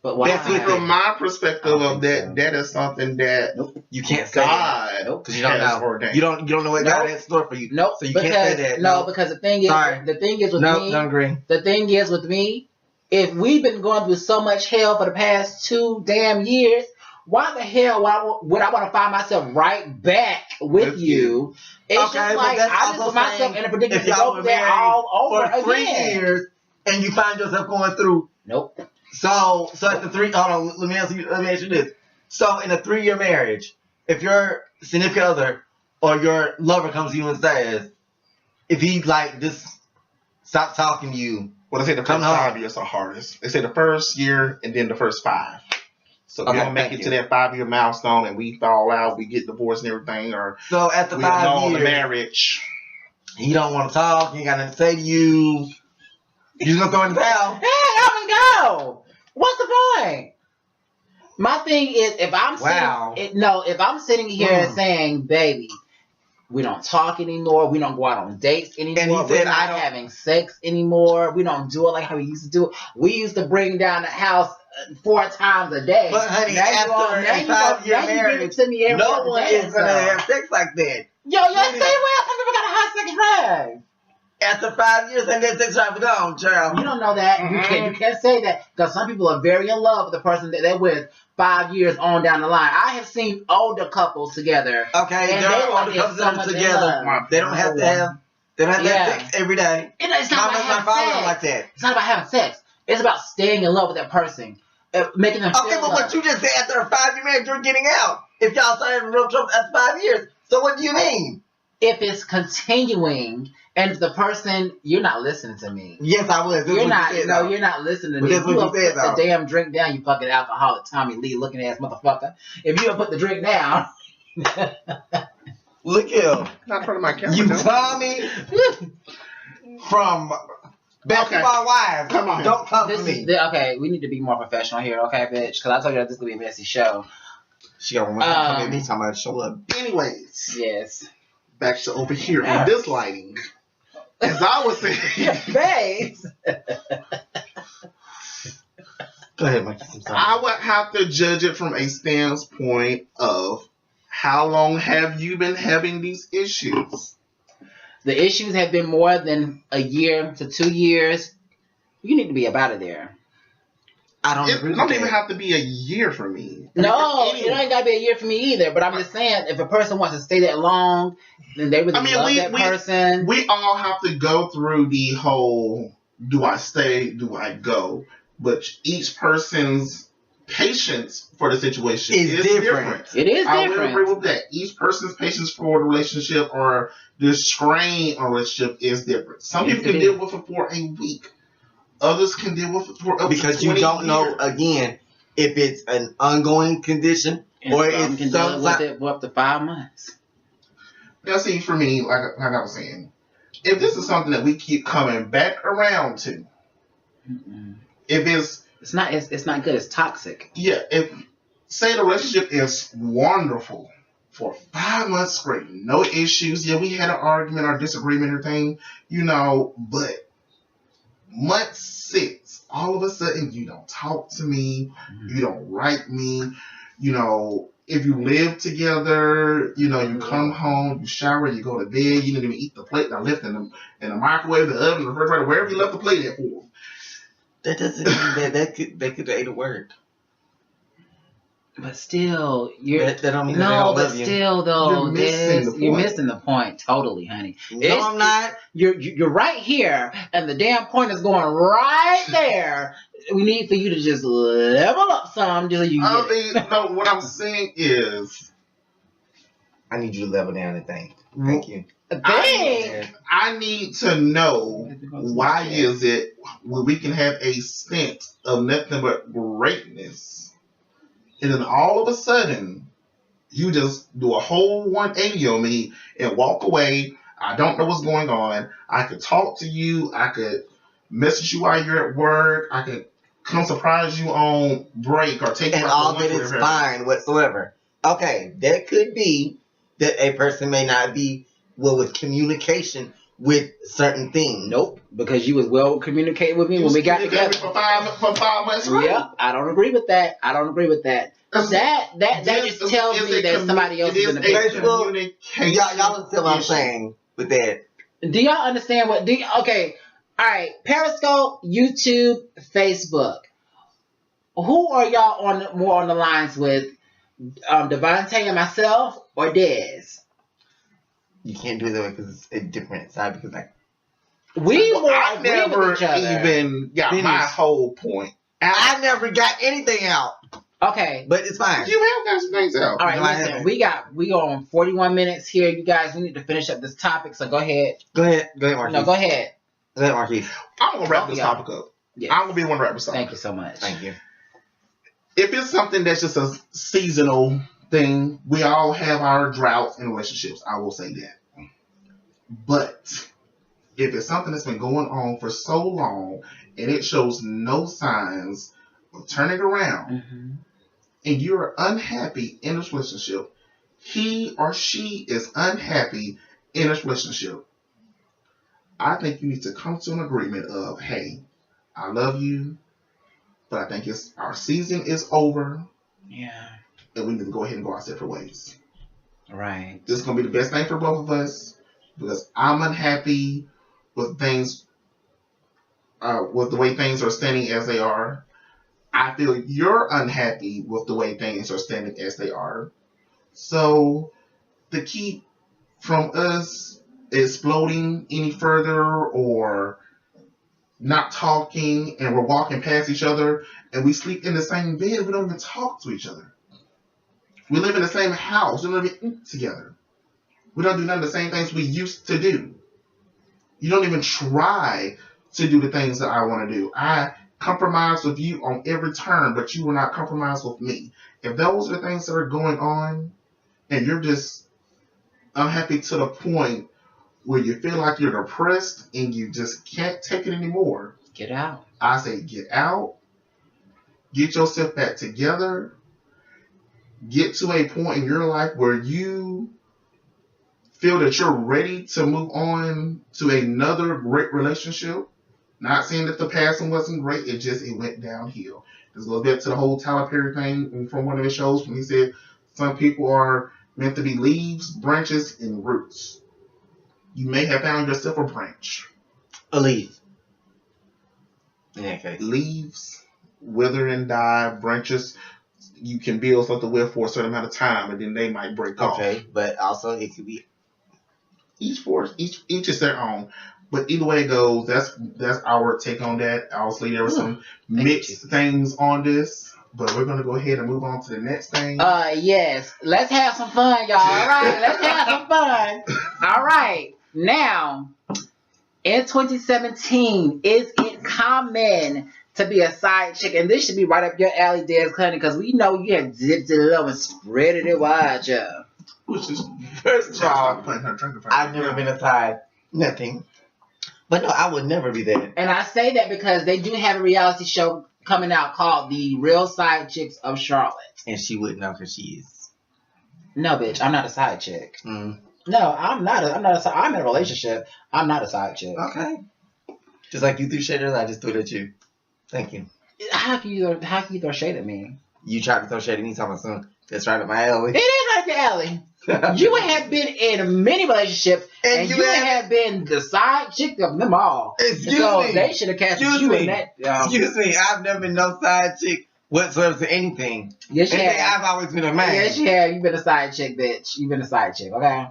But why? That's it. From my perspective I don't of think that, so. that is something that You can't say that. God Nope. Because you don't has know. ordained. You don't know what God Nope. has in store for you. Nope. So you because, can't say that. No, because the thing is, Sorry. with No, me, don't agree. the thing is with me, if we've been going through so much hell for the past 2 damn years, why the hell would I want to find myself right back with you? It's Okay, just but like that's I just also put myself saying in a predicament if to y'all go were through that married all over for 3 again. years and you find yourself going through. Nope. So at the 3, hold on, let me ask you this. So in a 3-year marriage, if your significant other or your lover comes to you and says, if he like just stop talking to you, Well, they say the Come first on. 5 years are hardest. They say the first year and then the first 5. So if Okay, we don't make thank it to you. that 5-year milestone and we fall out, we get divorced and everything, or so after we 5 annul the years, marriage. he don't want to talk, he ain't got nothing to say to you. You just gonna throw in the towel. Hey, up and go. What's the point? My thing is, if I'm Wow. if I'm sitting here and saying, baby, we don't talk anymore, we don't go out on dates anymore, And he we're said, not I don't- having sex anymore, we don't do it like how we used to do it. We used to bring down the house 4 times a day. But honey, now after a 5-year you give it marriage, to me every no other one day is and gonna stuff. have sex like that. Yo, let's say well, some people got a high sex drive. After 5 years, and that sex drive is gone, child. You don't know that. You can't say that because some people are very in love with the person that they're with 5 years on down the line. I have seen older couples together. Okay, And there they are like older it couples so that are much in together. love. They don't have to have. They don't have to Yeah. have sex every day. It's not My about having father sex. don't like that. It's not about having sex. It's about staying in love with that person, making them Okay, feel but love. what you just said after a 5-year marriage, you're getting out. If y'all started having real trouble after 5 years, so what do you mean? If it's continuing, and if the person, you're not listening to me. Yes, I was. This is You're what not. you said, No, though. you're not listening to But me. that's what You you have said, put the though. damn drink down, you fucking alcoholic Tommy Lee looking ass motherfucker. If you have put the drink down, Look here. Not front of my camera. You no. Tommy from Basketball Wives. Come on. Don't come this for is me. okay. We need to be more professional here, okay, bitch? Because I told you that this is gonna be a messy show. She got one come at me talking about show up. Anyways, Yes. back to over here on this lighting. As I was saying, Face. Go ahead, Mike. I'm sorry. I would have to judge it from a standpoint of how long have you been having these issues? The issues have been more than a year to 2 years. You need to be up out of there. I don't It agree with don't that. even have to be a year for me. No, it ain't gotta be a year for me either. But I'm just saying, if a person wants to stay that long, then they really love that person. We all have to go through the whole: do I stay? Do I go? But each person's patience for the situation Is is different. It is I will different. agree with that. Each person's patience for the relationship or the strain on a relationship is different. Some Yes, people can it deal is. with it for a week. Others can deal with it for up Because to you 20 don't know, years. again, if it's an ongoing condition And or some it's can deal with something. it for up to 5 months. Now, see, for me, like I was saying, if this is something that we keep coming back around to, Mm-mm. if it's It's not. It's not good. It's toxic. yeah, if say the relationship is wonderful for 5 months straight, no issues. Yeah, we had an argument or disagreement or thing, but month 6, all of a sudden you don't talk to me, you don't write me, if you live together, you come home, you shower, you go to bed, you didn't even eat the plate that left in the microwave, the oven, the refrigerator, wherever you left the plate at for. That doesn't mean that could do the work. But still, you're That don't mean that they no. don't But love you. still, though, You're missing the you're point. missing the point totally, honey. No, I'm not. You're right here, and the damn point is going right there. We need for you to just level up some, just so you I get it. mean, no, what I'm saying is, I need you to level down and think. Thank you. Dang. I need to know why is it when we can have a stint of nothing but greatness, and then all of a sudden you just do a whole 180 on me and walk away. I don't know what's going on. I could talk to you. I could message you while you're at work. I could come surprise you on break or take you And out all to that lunch is with fine whatsoever. Okay, that could be that a person may not be well with communication with certain things. Nope, because you was well communicating with me when we got together. for 5 months. Right? Yeah, I don't agree with that. That just tells me that somebody else is in the picture. Y'all understand what I'm saying with that. Do y'all understand what? Okay, all right. Periscope, YouTube, Facebook. Who are y'all more on the lines with? Devontae and myself, or Dez? You can't do it that way because it's a different side. Because We more I agree never with each other. even got my whole point. I never got anything out, Okay. but it's fine. You have got some things out. All right, No, I listen. haven't. We are on 41 minutes here, you guys. We need to finish up this topic, so go ahead. Go ahead, Marquise. No, go ahead. Go ahead, Marquise. I'm gonna wrap this Yeah. topic up. Yes. I'm gonna be the one to wrap this up. Thank you so much. Thank you. If it's something that's just a seasonal thing, we all have our droughts in relationships. I will say that. But if it's something that's been going on for so long and it shows no signs of turning around, Mm-hmm. and you're unhappy in this relationship, he or she is unhappy in this relationship, I think you need to come to an agreement of, hey, I love you, but I think our season is over, Yeah. and we need to go ahead and go our separate ways. Right. This is going to be the best thing for both of us because I'm unhappy with things, with the way things are standing as they are. I feel you're unhappy with the way things are standing as they are. So to keep from us exploding any further or not talking and we're walking past each other and we sleep in the same bed, we don't even talk to each other. We live in the same house, we don't even eat together. We don't do none of the same things we used to do. You don't even try to do the things that I want to do. I compromise with you on every turn, but you will not compromise with me. If those are the things that are going on and you're just unhappy to the point where you feel like you're depressed and you just can't take it anymore, Get out. I say get out, get yourself back together, get to a point in your life where you feel that you're ready to move on to another great relationship. Not saying that the past one wasn't great, it went downhill. This goes back to the whole Tyler Perry thing from one of his shows when he said some people are meant to be leaves, branches, and roots. You may have found yourself a branch. A leaf. In that case. Leaves, wither and die, branches you can build something with for a certain amount of time, and then they might break off. Okay, but also it could be Each is their own. But either way it goes, that's our take on that. Obviously, there were some mixed things on this, but we're gonna go ahead and move on to the next thing. Yes. Let's have some fun, y'all. All right. Let's have some fun. All right. Now, in 2017, is it common to be a side chick? And this should be right up your alley, Des Cunning, because we know you have dipped it low and spread it wide, yeah. Which is first of all, putting her drink in front I've of never her. been aside. Nothing. But no, I would never be that. And I say that because they do have a reality show coming out called The Real Side Chicks of Charlotte. And she wouldn't know because she is. No, bitch, I'm not a side chick. Mm. No, I'm not a side. I'm in a relationship. I'm not a side chick. Okay. Just like you threw shade at us, I just threw it at you. Thank you. How can you throw shade at me? You tried to throw shade at me talking soon. That's right up my alley. It is like the alley. You have been in many relationships, and you have been the side chick of them all. Excuse so me. they should have cast you in that. Excuse me. I've never been no side chick whatsoever to anything. Yes, you Anything, have. I've always been a man. Yes, you have. You've been a side chick, bitch. You've been a side chick, okay?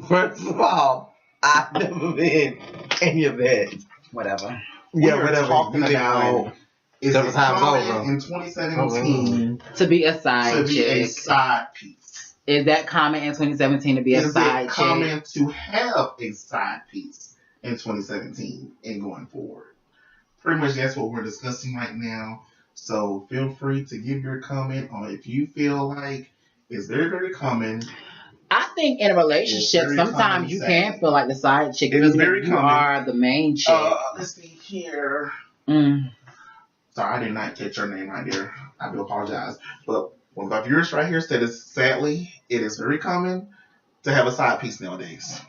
First of all, I've never been any of that. Whatever. Yeah, We're whatever. talking You didn't about know. is Several it times common over. in 2017 To be a side to be a chick. side piece? Is that common in 2017 to be a Is side it chick? common to have a side piece in 2017 and going forward? Pretty much that's what we're discussing right now. So feel free to give your comment on if you feel like it's very, very common. I think in a relationship, It's very sometimes common you to can say. feel like the side chick. It is even if very you common. are the main chick. Let's see here. Mm. Sorry, I did not catch your name right there. I do apologize. But one of our viewers right here said sadly, it is very common to have a side piece nowadays.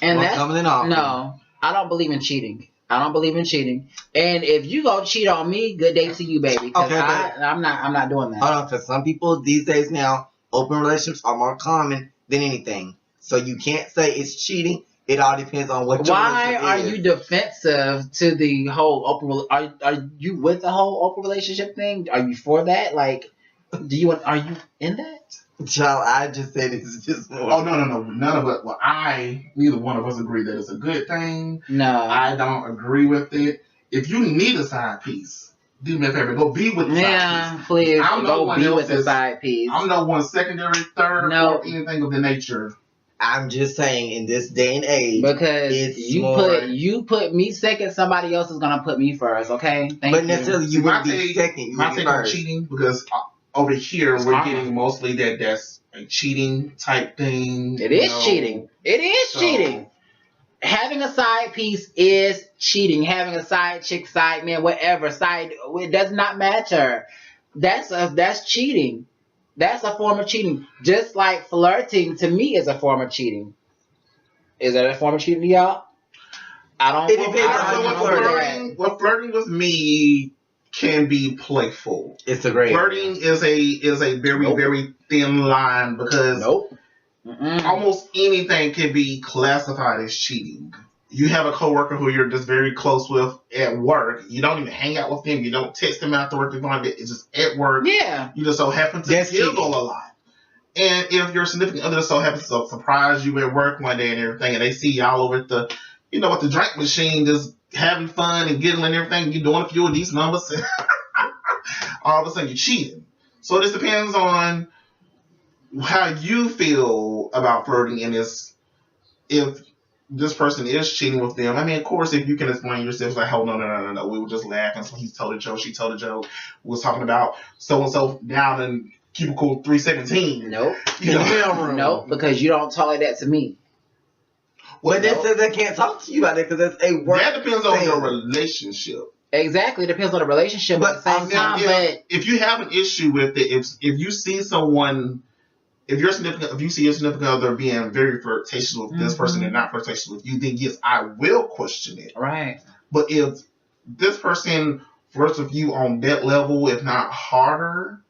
And Well, that's coming in often. no. I don't believe in cheating. I don't believe in cheating. And if you go cheat on me, good day to you, baby. 'Cause Okay, but- I'm not doing that. Hold on, because some people these days now, open relationships are more common than anything. So you can't say it's cheating. It all depends on what your Why relationship are is. you defensive to the whole open? Are you with the whole open relationship thing? Are you for that? Like, are you in that? Child, I just said it's just more. Oh, no. None of it. Well, neither one of us agree that it's a good thing. No. I don't agree with it. If you need a side piece, do me a favor. Go be with the side Yeah, piece. please I'm no go one be with the else's- side piece. I'm no one secondary, third, No. or anything of the nature. I'm just saying, in this day and age, Because it's you put me second, somebody else is gonna put me first. Okay, thank but you. necessarily you My wouldn't be take- second. You My would be take on first. cheating, because over here It's we're karma. getting mostly that's a cheating type thing. It is cheating. It is So- cheating. Having a side piece is cheating. Having a side chick, side man, whatever side, it does not matter. That's cheating. That's a form of cheating. Just like flirting to me is a form of cheating. Is that a form of cheating to y'all? I don't. It depends I on don't what know flirting- that. Well, flirting with me can be playful. It's a great. Flirting is a very, Nope. very thin line, because Nope. Mm-mm. almost anything can be classified as cheating. You have a coworker who you're just very close with at work. You don't even hang out with them. You don't text them after work. It's just at work. Yeah. You just so happen to That's giggle cheating. a lot. And if your significant other so happens to surprise you at work one day and everything, and they see y'all over at the, at the drink machine just having fun and giggling and everything, you're doing a few of these numbers, all of a sudden you're cheating. So this depends on how you feel about flirting, and if this person is cheating with them. I mean, of course, if you can explain yourself, like, oh, no, we were just laughing, so he told a joke, she told a joke, we was talking about so-and-so down in cubicle 317. Nope. You know? Nope. Because you don't talk like that to me. But that says they can't talk to you about it because that's a work. That depends on thing. your relationship. Exactly. It depends on the relationship. But at the same time, If you have an issue with it, if you see someone, if you see your significant other being very flirtatious with this person and not flirtatious with you, then yes, I will question it. right. But if this person flirts with you on that level, if not harder,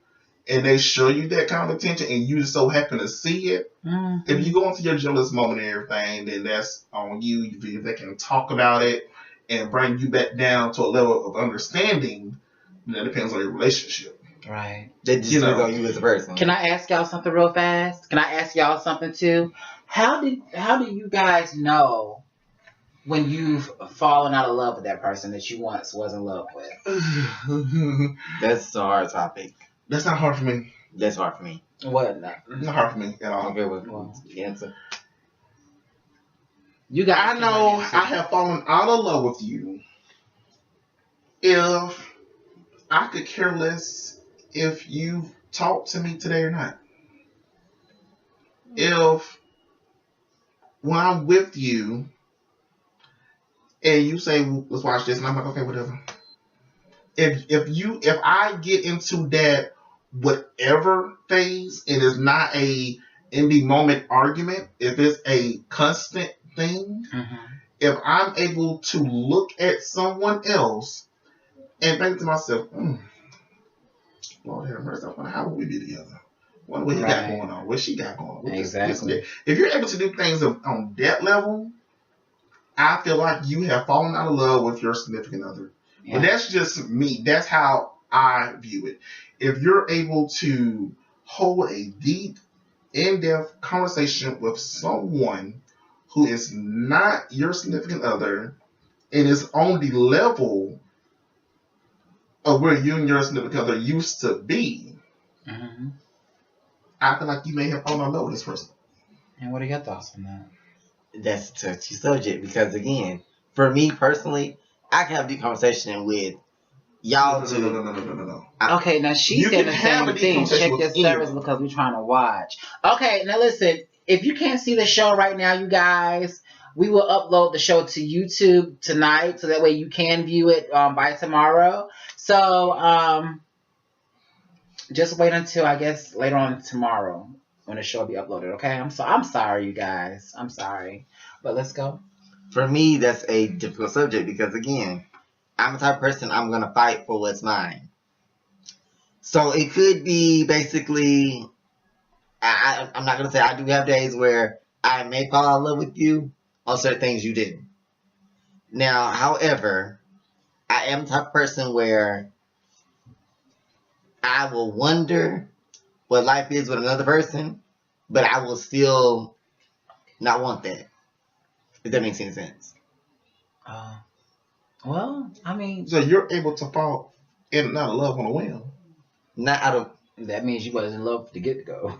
and they show you that kind of attention, and you just so happen to see it, if you go into your jealous moment and everything, then that's on you. If they can talk about it and bring you back down to a level of understanding, That depends on your relationship. Right. That just You know. depends on you as a person. Can I ask y'all something real fast? Can I ask y'all something too? How do you guys know when you've fallen out of love with that person that you once was in love with? That's a hard topic. That's not hard for me. That's hard for me. What? Not? Not hard for me at all. Okay, well, answer. You guys. I can know answer. I have fallen out of love with you if I could care less if you talk to me today or not. If when I'm with you and you say, let's watch this, and I'm like, okay, whatever. If I get into that whatever phase, it is not a in the moment argument, if it's a constant thing, if I'm able to look at someone else and think to myself, Lord have mercy, I wonder how would we be together? What he got going on? What she got going on? Exactly. If you're able to do things on that level, I feel like you have fallen out of love with your significant other. Yeah. But that's just me. That's how I view it. If you're able to hold a deep, in-depth conversation with someone who is not your significant other and is on the level of where you and your significant other used to be, I feel like you may have fallen in love with this person. And what are your thoughts on that? That's a touchy subject because, again, for me personally, I can have a deep conversation with y'all No. Okay, now she You said can the have same a thing. conversation Check with this service anyone. because we're trying to watch. Okay, now listen. If you can't see the show right now, you guys, we will upload the show to YouTube tonight, so that way you can view it by tomorrow. So just wait until I guess later on tomorrow when the show will be uploaded. Okay, I'm sorry, you guys. I'm sorry, but let's go. For me, that's a difficult subject because, again, I'm the type of person I'm going to fight for what's mine. So it could be basically, I'm not going to say I do have days where I may fall in love with you on certain things you didn't. Now, however, I am the type of person where I will wonder what life is with another person, but I will still not want that. If that makes any sense. Well, I mean, So you're able to fall in and out of love on a whim. Not out of that means you wasn't in love to get to go.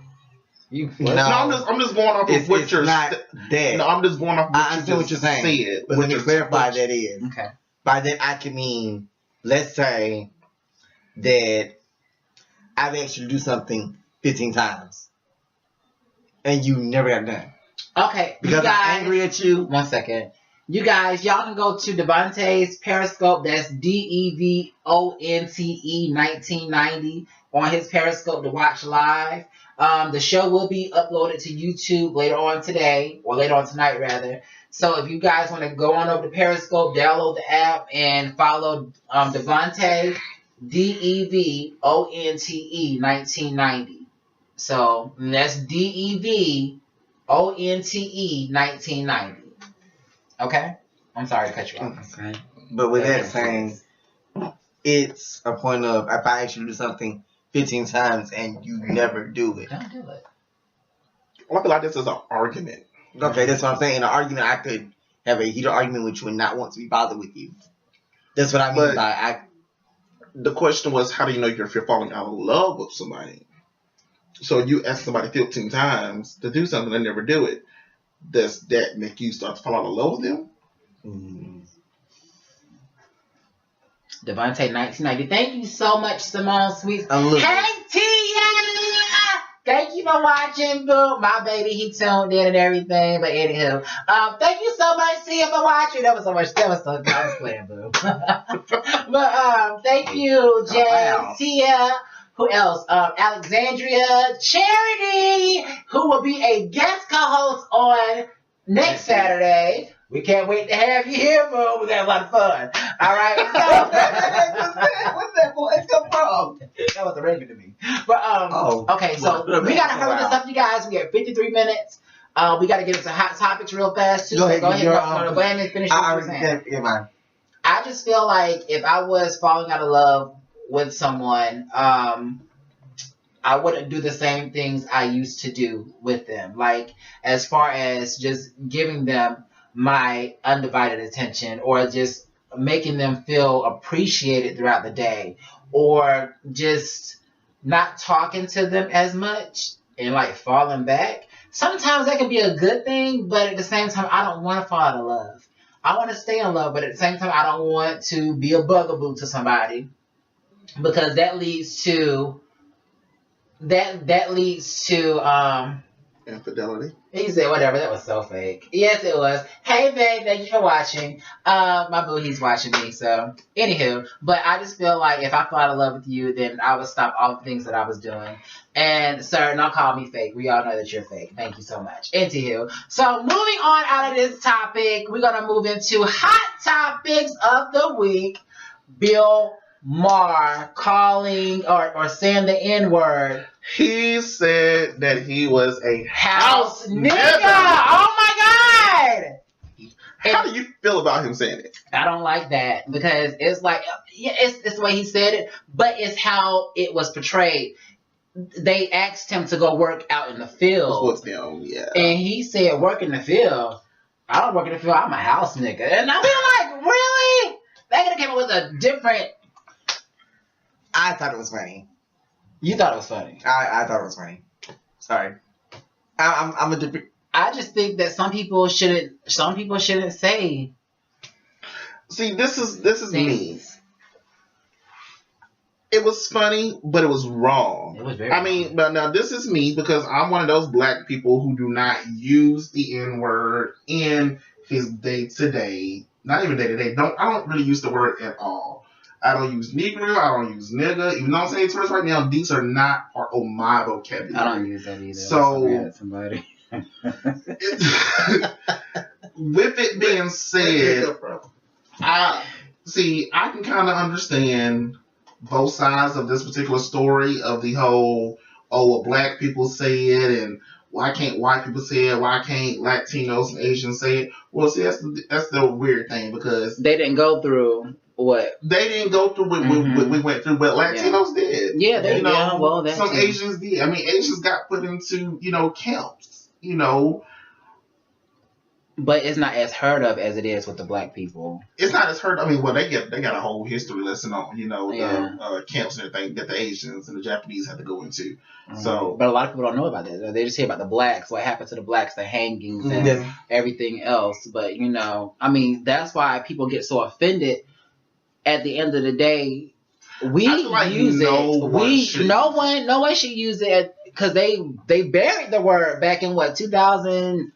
You No. No, I'm just going off of it's, what it's you're. not that. No, I'm just going off of I what you understand what just you're saying. said. But let me just- clarify that is. okay. By that I can mean, let's say that I've asked you to do something 15 times and you never got it done. Okay, Because you guys, I'm angry at you. 1 second. You guys, y'all can go to Devontae's Periscope. That's DEVONTE 1990 on his Periscope to watch live. The show will be uploaded to YouTube later on today, or later on tonight, rather. So if you guys want to go on over to Periscope, download the app, and follow Devontae, DEVONTE 1990. So that's DEVONTE 1990. Okay? I'm sorry to cut you off. Okay. But with that saying, it's a point of if I ask you to do something 15 times and you never do it. Don't do it. I feel like this is an argument. Okay, that's what I'm saying. In an argument, I could have a heated argument with you and not want to be bothered with you. That's what I mean But- by The question was, how do you know if you're falling out of love with somebody? So you ask somebody 15 times to do something and never do it. Does that make you start to fall out of love with them? Devontae 1990. Thank you so much, Simone Sweets. A little. Hey, Tia! Thank you for watching, boo. My baby, he tuned in and everything. But anywho, thank you so much, Tia, for watching. That was so much. That was so. I was playing, boo. But thank you, Jay, wow. Tia. Who else? Alexandria, Charity, who will be a guest co-host on next Saturday. We can't wait to have you here, boo. We got a lot of fun. All right. What's that voice come from? That was a regular to me. But okay, so we gotta hurry this up, you guys. We have 53 minutes. We gotta get into hot topics real fast too. Go ahead, Go ahead, your, go ahead and finish what I you were saying. already mine. I just feel like if I was falling out of love with someone, I wouldn't do the same things I used to do with them. Like, as far as just giving them my undivided attention or just making them feel appreciated throughout the day or just not talking to them as much and like falling back. Sometimes that can be a good thing, but at the same time, I don't want to fall out of love. I want to stay in love, but at the same time, I don't want to be a bugaboo to somebody because that leads to Infidelity. he said whatever. That was so fake. Yes, it was. Hey babe, thank you for watching. My boo, he's watching me. So anywho, but I just feel like if I fall out of love with you, then I would stop all the things that I was doing. And sir, don't call me fake. We all know that you're fake. Thank you so much. Anywho, so moving on out of this topic, we're gonna move into hot topics of the week. Bill Maher calling or saying the N-word. He said that he was a House nigga. nigga. Oh my god. How do you feel about him saying it? I don't like that because it's like, yeah, it's the way he said it, but it's how it was portrayed. They asked him to go work out in the field. What's them? Yeah. And he said, work in the field. I don't work in the field. I'm a house nigga. And I feel like, really? They could have came up with a different. I thought it was funny. You thought it was funny. I thought it was funny. Sorry. I'm a different. I just think that some people shouldn't say See, this is me. things. It was funny, but it was wrong. It was very I mean, but now this is me because I'm one of those black people who do not use the N-word in his day-to-day. Not even day-to-day. I don't really use the word at all. I don't use Negro. I don't use nigga. Even though I'm saying to us right now, these are not part of my vocabulary. I don't use that either. So- I'm mad at somebody. With it being said, I can kind of understand both sides of this particular story of the whole, well, black people say it, and why can't white people say it? Why can't Latinos and Asians say it? Well, see, that's the weird thing because They didn't go through what? they didn't go through what we went through, but Latinos did. Yeah, they You know, yeah, well, that's some Asians did. I mean, Asians got put into, camps, But it's not as heard of as it is with the black people. It's not as hurt. I mean, well, they got a whole history lesson on, Yeah. the camps and everything that the Asians and the Japanese had to go into. So, But a lot of people don't know about that. They just hear about the blacks, what happened to the blacks, the hangings and Yeah. everything else. But I mean, that's why people get so offended. At the end of the day, we I feel like use no it. one should No one should use it because they buried the word back in what 2007.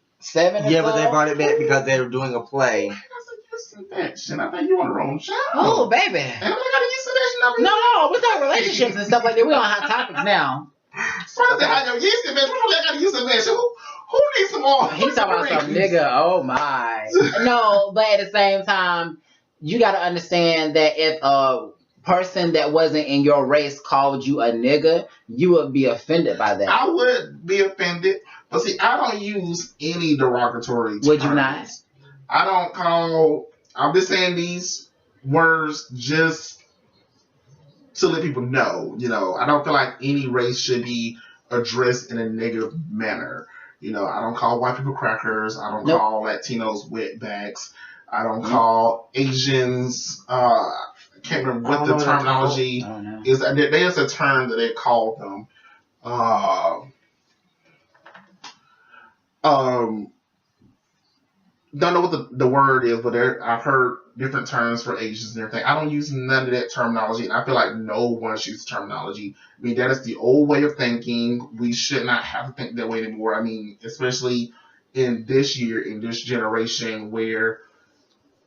Yeah, but they brought it back because they were doing a play. that's a use infection. I think you on the wrong show. Oh, baby. And I'm not gonna use infection over No, we're talking relationships and stuff like that. We're on hot topics now. First, I know yeast infection. I gotta use infection. Who needs some more? He's talking about some nigga. Oh my. No, but at the same time, you got to understand that if a person that wasn't in your race called you a nigga, you would be offended by that. I would be offended, but see, I don't use any derogatory terms. Would you not? I don't call. I'm just saying these words just to let people know. I don't feel like any race should be addressed in a negative manner. I don't call white people crackers. I don't Nope. call Latinos wetbacks. I don't call Asians. I can't remember what the terminology I don't know. is. There's a term that they call them. Don't know what the word is, but I've heard different terms for Asians and everything. I don't use none of that terminology, and I feel like no one should use terminology. I mean, that is the old way of thinking. We should not have to think that way anymore. I mean, especially in this year, in this generation, where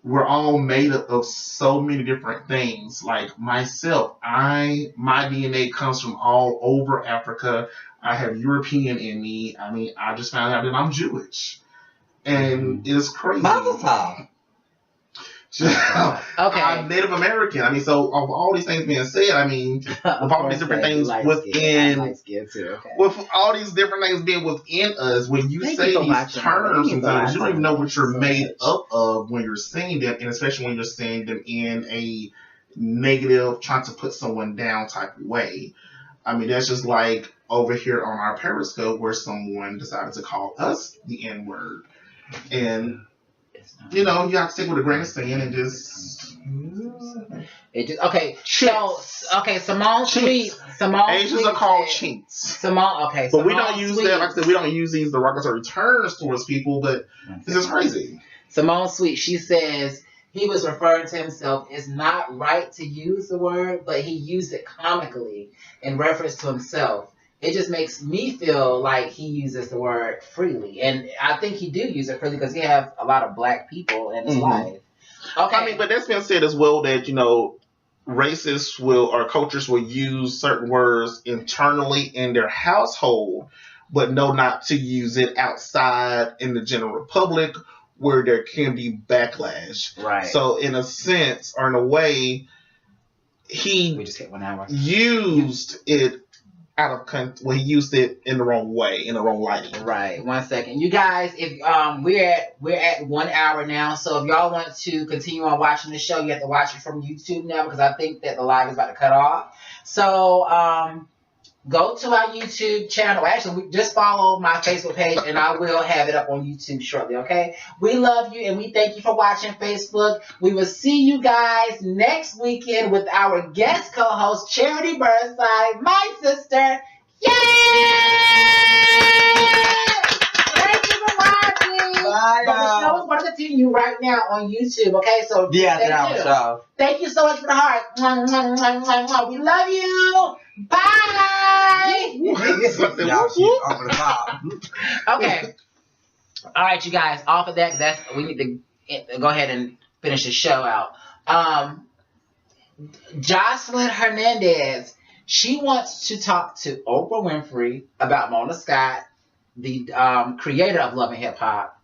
we're all made up of so many different things. Like myself, my DNA comes from all over Africa. I have European in me. I mean, I just found out that I'm Jewish. And it's crazy. Mazel tov. Okay. I'm Native American. I mean, so of all these things being said, I mean, with all these different things within, with all these different things being within us, when you Thank say you for these watching. terms Thank you and for things, you don't even know what you're watching. made up of when you're saying them, and especially when you're saying them in negative, trying to put someone down type of way. I mean, that's just like over here on our Periscope where someone decided to call us the N-word. And, you know, you have to take with a grain of sand and just... It just okay. So Simone Sweet. Asians Sweet are called said- chinks. Simone. Okay, But we Simone don't use Sweet. that. Like I said, we don't use these derogatory terms towards people, but this is crazy. Simone Sweet. She says he was referring to himself. It's not right to use the word, but he used it comically in reference to himself. It just makes me feel like he uses the word freely, and I think he do use it freely because he have a lot of black people in his life. Okay, I mean, but that's been said as well that, you know, racists will or cultures will use certain words internally in their household, but know not to use it outside in the general public where there can be backlash. right. So in a sense or in a way, we he just hit 1 hour. used it he used it in the wrong way, in the wrong lighting. Right. 1 second, you guys. If we're at 1 hour now, so if y'all want to continue on watching the show, you have to watch it from YouTube now because I think that the live is about to cut off. So go to our YouTube channel. Actually, just follow my Facebook page, and I will have it up on YouTube shortly. Okay. We love you, and we thank you for watching Facebook. We will see you guys next weekend with our guest co-host Charity Burnside, my sister. Yay! Thank you for watching. Bye, But the y'all. show is going to continue right now on YouTube. Okay, so Yeah, stay now, tuned. so. Thank you so much for the heart. Mwah, mwah, mwah, mwah, mwah. We love you. Bye. Y'all keep over the top. Okay. All right, you guys. Off of that, we need to go ahead and finish the show out. Joseline Hernandez. She wants to talk to Oprah Winfrey about Mona Scott, the creator of Love and Hip Hop.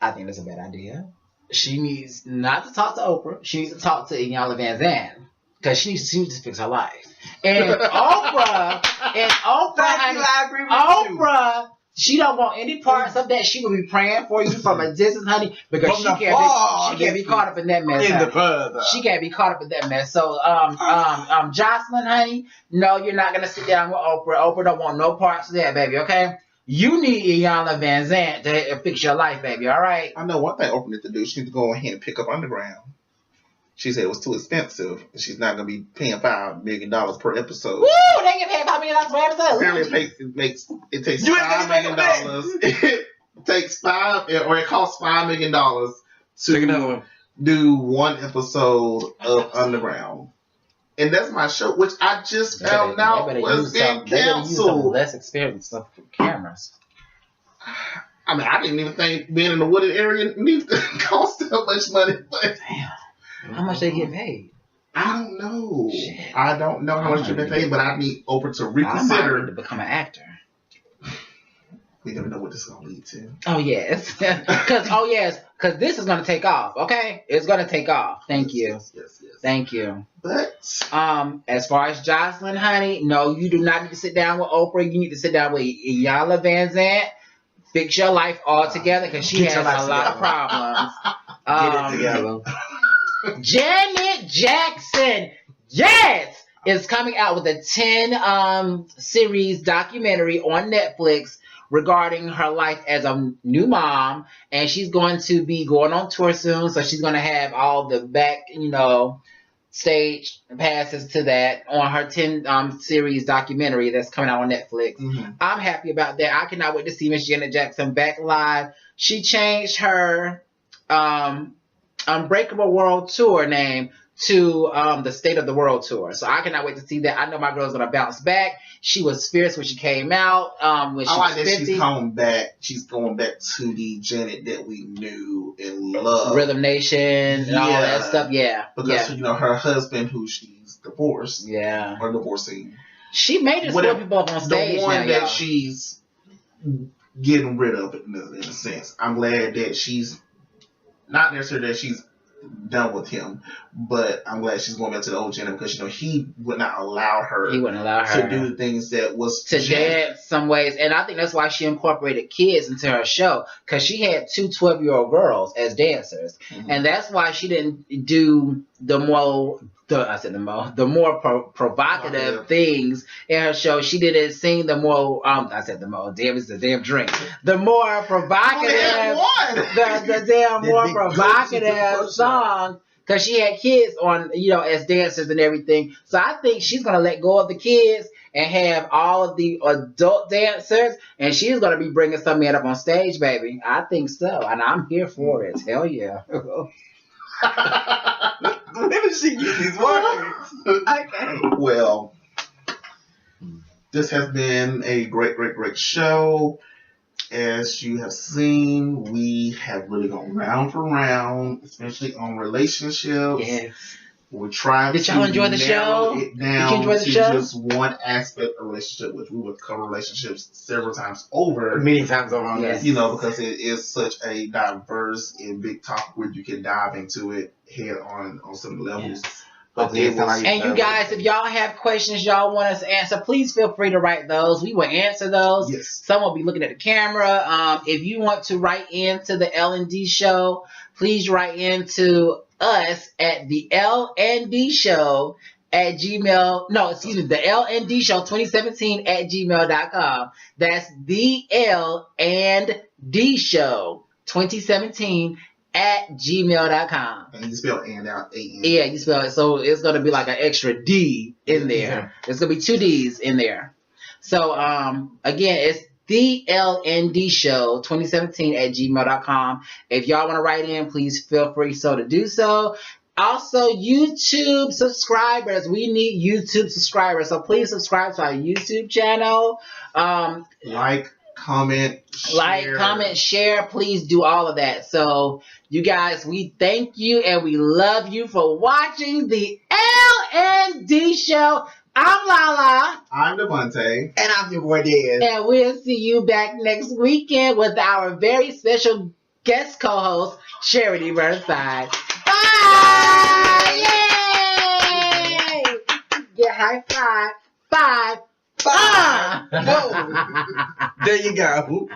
I think that's a bad idea. She needs not to talk to Oprah. She needs to talk to Iyanla Vanzant because she needs to fix her life. And Oprah, Thank you, I agree with you. Oprah, she don't want any parts of that. She will be praying for you from a distance, honey, because From she the can't far be caught up in that mess. In honey. the further. She can't be caught up in that mess. So, Joseline, honey, no, you're not gonna sit down with Oprah. Oprah don't want no parts of that, baby. Okay, you need Iyanla Vanzant to fix your life, baby. All right. I know one thing Oprah needs to do. She needs to go ahead and pick up Underground. She said it was too expensive, and she's not going to be paying $5 million per episode. Woo! They get paid $5 million per episode. Apparently, it takes You ain't $5 million. It takes it costs $5 million Take another to one. do one episode of Underground, and that's my show, which I just found out was being canceled. less experienced stuff for cameras. I mean, I didn't even think being in the wooded area needs to cost that much money, but Damn. How much they get paid? I don't know. Shit. I don't know how much they pay, but I need Oprah to I might need to reconsider. become an actor. We never know what this is going to lead to. Oh yes, because this is gonna take off. Okay, it's gonna take off. Thank you. Yes. Thank you. But As far as Joseline, honey, no, you do not need to sit down with Oprah. You need to sit down with Iyanla Vanzant. Fix your life all together because she Get has your life a lot of together. problems. Get it together. Janet Jackson, yes, is coming out with a 10 series documentary on Netflix regarding her life as a new mom, and she's going to be going on tour soon, so she's going to have all the back, stage passes to that on her 10 series documentary that's coming out on Netflix. I'm happy about that. I cannot wait to see Miss Janet Jackson back live. She changed her Unbreakable World Tour name to the State of the World Tour. So I cannot wait to see that. I know my girl's gonna bounce back. She was fierce when she came out. When she I like was that 50. she's coming back. She's going back to the Janet that we knew and loved. Rhythm Nation and all that stuff. Yeah. Because her husband, who she's divorced Yeah. or divorcing, She made this Whatever. put people up on stage the one now, that y'all. she's getting rid of in a sense. I'm glad that she's not necessarily that she's done with him. But I'm glad she's going back to the old Janet because he would not allow her. He wouldn't allow her to do the things that was to Janet. dance some ways, and I think that's why she incorporated kids into her show because she had two 12-year-old girls as dancers, and that's why she didn't do the more provocative things in her show. She didn't sing the more damn, it's the damn drink. The more provocative, more provocative song. Because she had kids on, as dancers and everything. So I think she's going to let go of the kids and have all of the adult dancers. And she's going to be bringing some men up on stage, baby. I think so. And I'm here for it. Hell yeah. When did she use these words? Okay. Well, this has been a great, great, great show. As you have seen, we have really gone round for round, especially on relationships. Yes. We're trying Did y'all enjoy the show? It down Did you enjoy the to show? just one aspect of relationship, which we would cover relationships several times over. Many times over on Yes. this. Because it is such a diverse and big topic where you can dive into it head on some levels. Yes. But Okay, it was, And you guys, if y'all have questions y'all want us to answer, please feel free to write those. We will answer those. yes. Some will be looking at the camera. If you want to write into the L&D show, please write into us at the LND show at Gmail. No, excuse me, the LND show 2017 at gmail.com. That's the LND show 2017 at gmail.com. And you spell and out A-N. Yeah, you spell it. So it's going to be like an extra D in there. There's going to be 2 D's in there. So, again, it's the LND show 2017 at gmail.com. If y'all want to write in, please feel free to do so. Also, YouTube subscribers. We need YouTube subscribers. So please subscribe to our YouTube channel. Like, comment, share. Please do all of that. So, you guys, we thank you and we love you for watching the LND show. I'm Lala. I'm Devontae. And I'm your boy Diaz. And we'll see you back next weekend with our very special guest co-host, Charity Burnside. Bye! Yay! Yeah, high five. 5. Whoa. There you go.